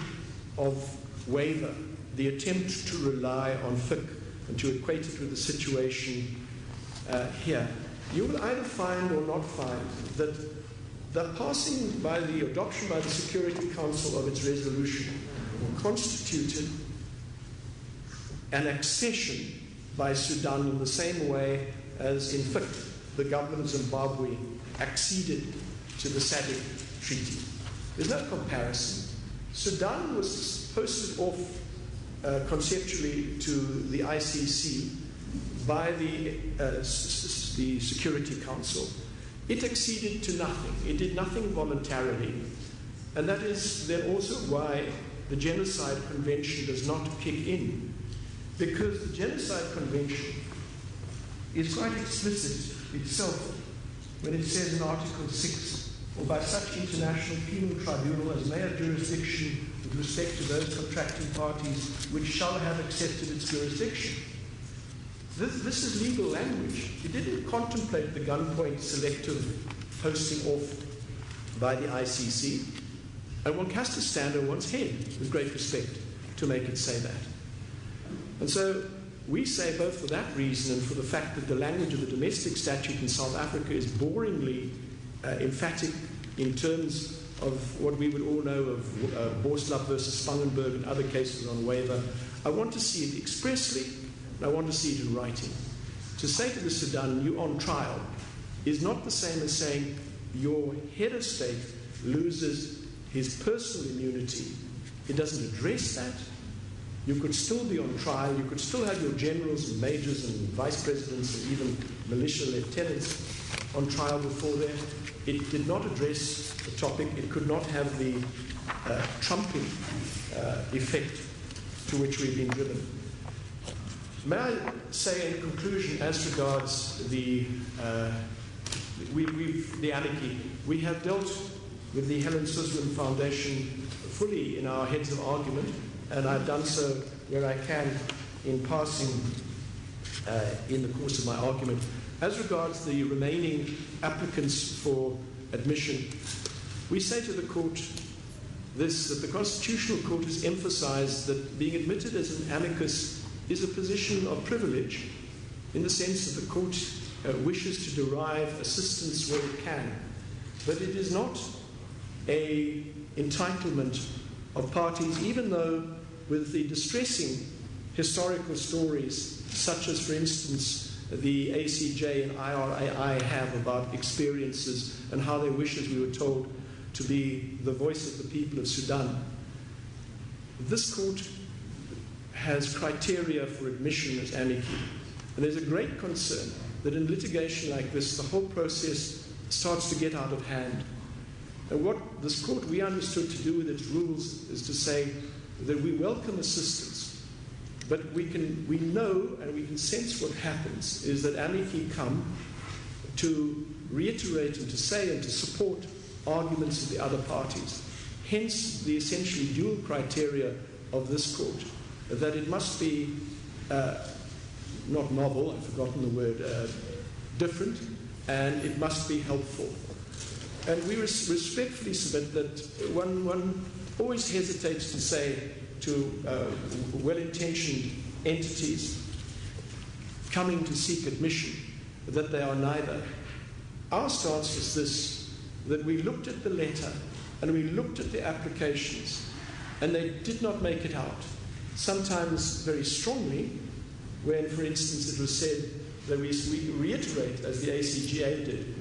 S9: of waiver, the attempt to rely on fiqh and to equate it with the situation here. You will either find or not find that the passing by the adoption by the Security Council of its resolution constituted an accession by Sudan in the same way as in fiqh the government of Zimbabwe acceded to the SABC treaty. There's no comparison. Sudan was posted off conceptually to the ICC by the Security Council. It acceded to nothing. It did nothing voluntarily. And that is then also why the Genocide Convention does not kick in. Because the Genocide Convention is quite explicit itself when it says in Article 6, or by such international penal tribunal as may have jurisdiction with respect to those contracting parties which shall have accepted its jurisdiction. This is legal language. It didn't contemplate the gunpoint selective posting off by the ICC. And one has to stand on one's head with great respect to make it say that. And so we say, both for that reason and for the fact that the language of the domestic statute in South Africa is boringly emphatic in terms of what we would all know of Borslav versus Spangenberg and other cases on waiver, I want to see it expressly, and I want to see it in writing. To say to the Sudan, you're on trial, is not the same as saying your head of state loses his personal immunity. It doesn't address that. You could still be on trial. You could still have your generals and majors and vice presidents and even militia lieutenants on trial before there. It did not address the topic. It could not have the trumping effect to which we've been driven. May I say in conclusion, as regards the anarchy, we have dealt with the Helen Suzman Foundation fully in our heads of argument, and I've done so where I can in passing in the course of my argument. As regards the remaining applicants for admission, we say to the court this, that the Constitutional Court has emphasized that being admitted as an amicus is a position of privilege in the sense that the court wishes to derive assistance where it can. But it is not an entitlement of parties, even though with the distressing historical stories, such as, for instance, the ACJ and IRAI have about experiences and how they wish, as we were told, to be the voice of the people of Sudan. This court has criteria for admission as amici, and there's a great concern that in litigation like this, the whole process starts to get out of hand. And what this court, we understood to do with its rules is to say that we welcome assistance, but we know and we can sense what happens is that amici come to reiterate and to say and to support arguments of the other parties. Hence the essentially dual criteria of this court, that it must be not novel, I've forgotten the word, different, and it must be helpful. And we respectfully submit that one always hesitates to say to well-intentioned entities coming to seek admission that they are neither. Our stance is this, that we looked at the letter and we looked at the applications and they did not make it out. Sometimes very strongly, when, for instance, it was said that we reiterate, as the ACGA did,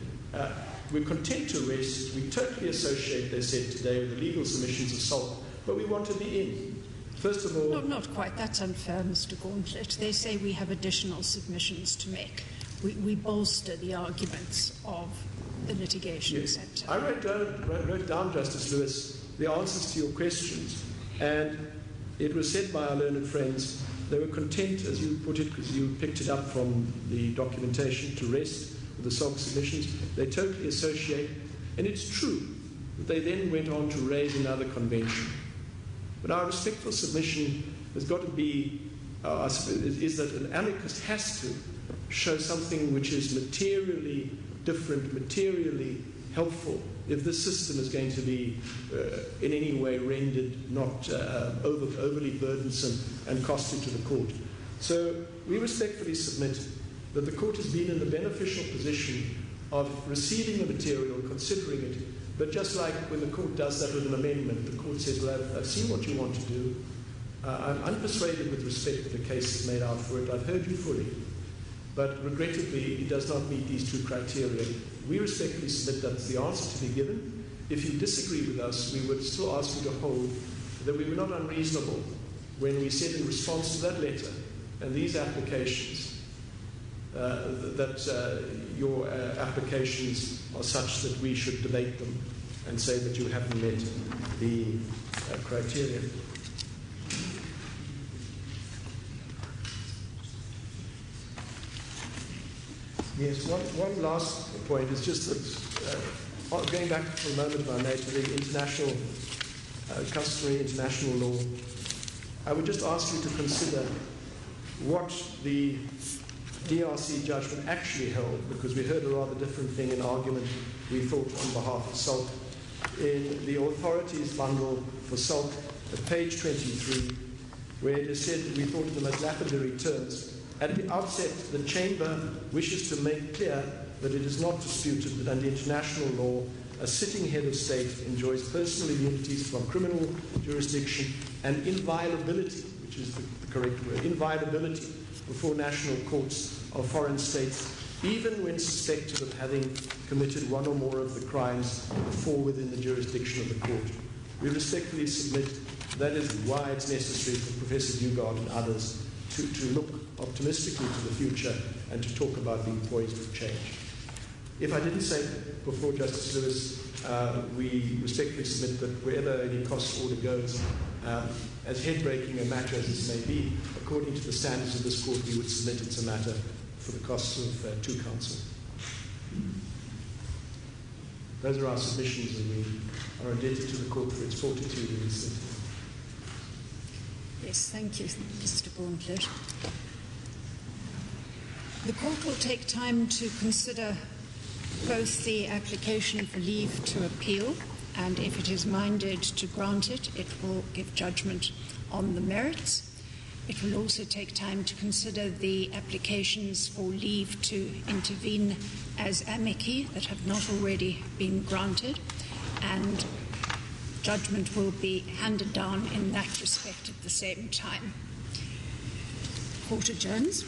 S9: we're content to rest, we totally associate, they said today, with the legal submissions of SALT, but we want to be in. First of all...
S2: No, not quite. That's unfair, Mr. Gauntlet. They say we have additional submissions to make. We bolster the arguments of the litigation centre.
S9: I wrote down, Justice Lewis, the answers to your questions, and it was said by our learned friends, they were content, as you put it, because you picked it up from the documentation, to rest with the SOG submissions. They totally associate, and it's true that they then went on to raise another convention. But our respectful submission has got to be, is that an amicus has to show something which is materially different, materially helpful, if this system is going to be in any way rendered not overly burdensome and costly to the court. So we respectfully submit that the court has been in the beneficial position of receiving the material, considering it, but just like when the court does that with an amendment, the court says, well, I've seen what you want to do. I'm unpersuaded with respect to the cases made out for it. I've heard you fully. But regrettably, it does not meet these two criteria. We respectfully submit that's the answer to be given. If you disagree with us, we would still ask you to hold that we were not unreasonable when we said in response to that letter and these applications that your applications are such that we should debate them and say that you haven't met the criteria. Yes, one last point is just that, going back for a moment, if I may, to the international, customary international law, I would just ask you to consider what the DRC judgment actually held, because we heard a rather different thing in argument, we thought, on behalf of SALT. In the authorities bundle for SALT at page 23, where it is said, we thought in the most lapidary terms, at the outset, the Chamber wishes to make clear that it is not disputed that under international law, a sitting head of state enjoys personal immunities from criminal jurisdiction and inviolability, which is the correct word, inviolability before national courts of foreign states, even when suspected of having committed one or more of the crimes that fall within the jurisdiction of the court. We respectfully submit that is why it's necessary for Professor Dugard and others to look optimistically to the future and to talk about being poised for change. If I didn't say before, Justice Lewis, we respectfully submit that wherever any cost order goes, as head-breaking a matter as this may be, according to the standards of this court, we would submit it's a matter for the costs of two counsel. Those are our submissions, and we are indebted to the court for its fortitude in this sitting.
S2: Yes, thank you, Mr. Gauntlet. The court will take time to consider both the application for leave to appeal, and if it is minded to grant it, it will give judgment on the merits. It will also take time to consider the applications for leave to intervene as amici that have not already been granted, and judgment will be handed down in that respect at the same time. Court adjourns.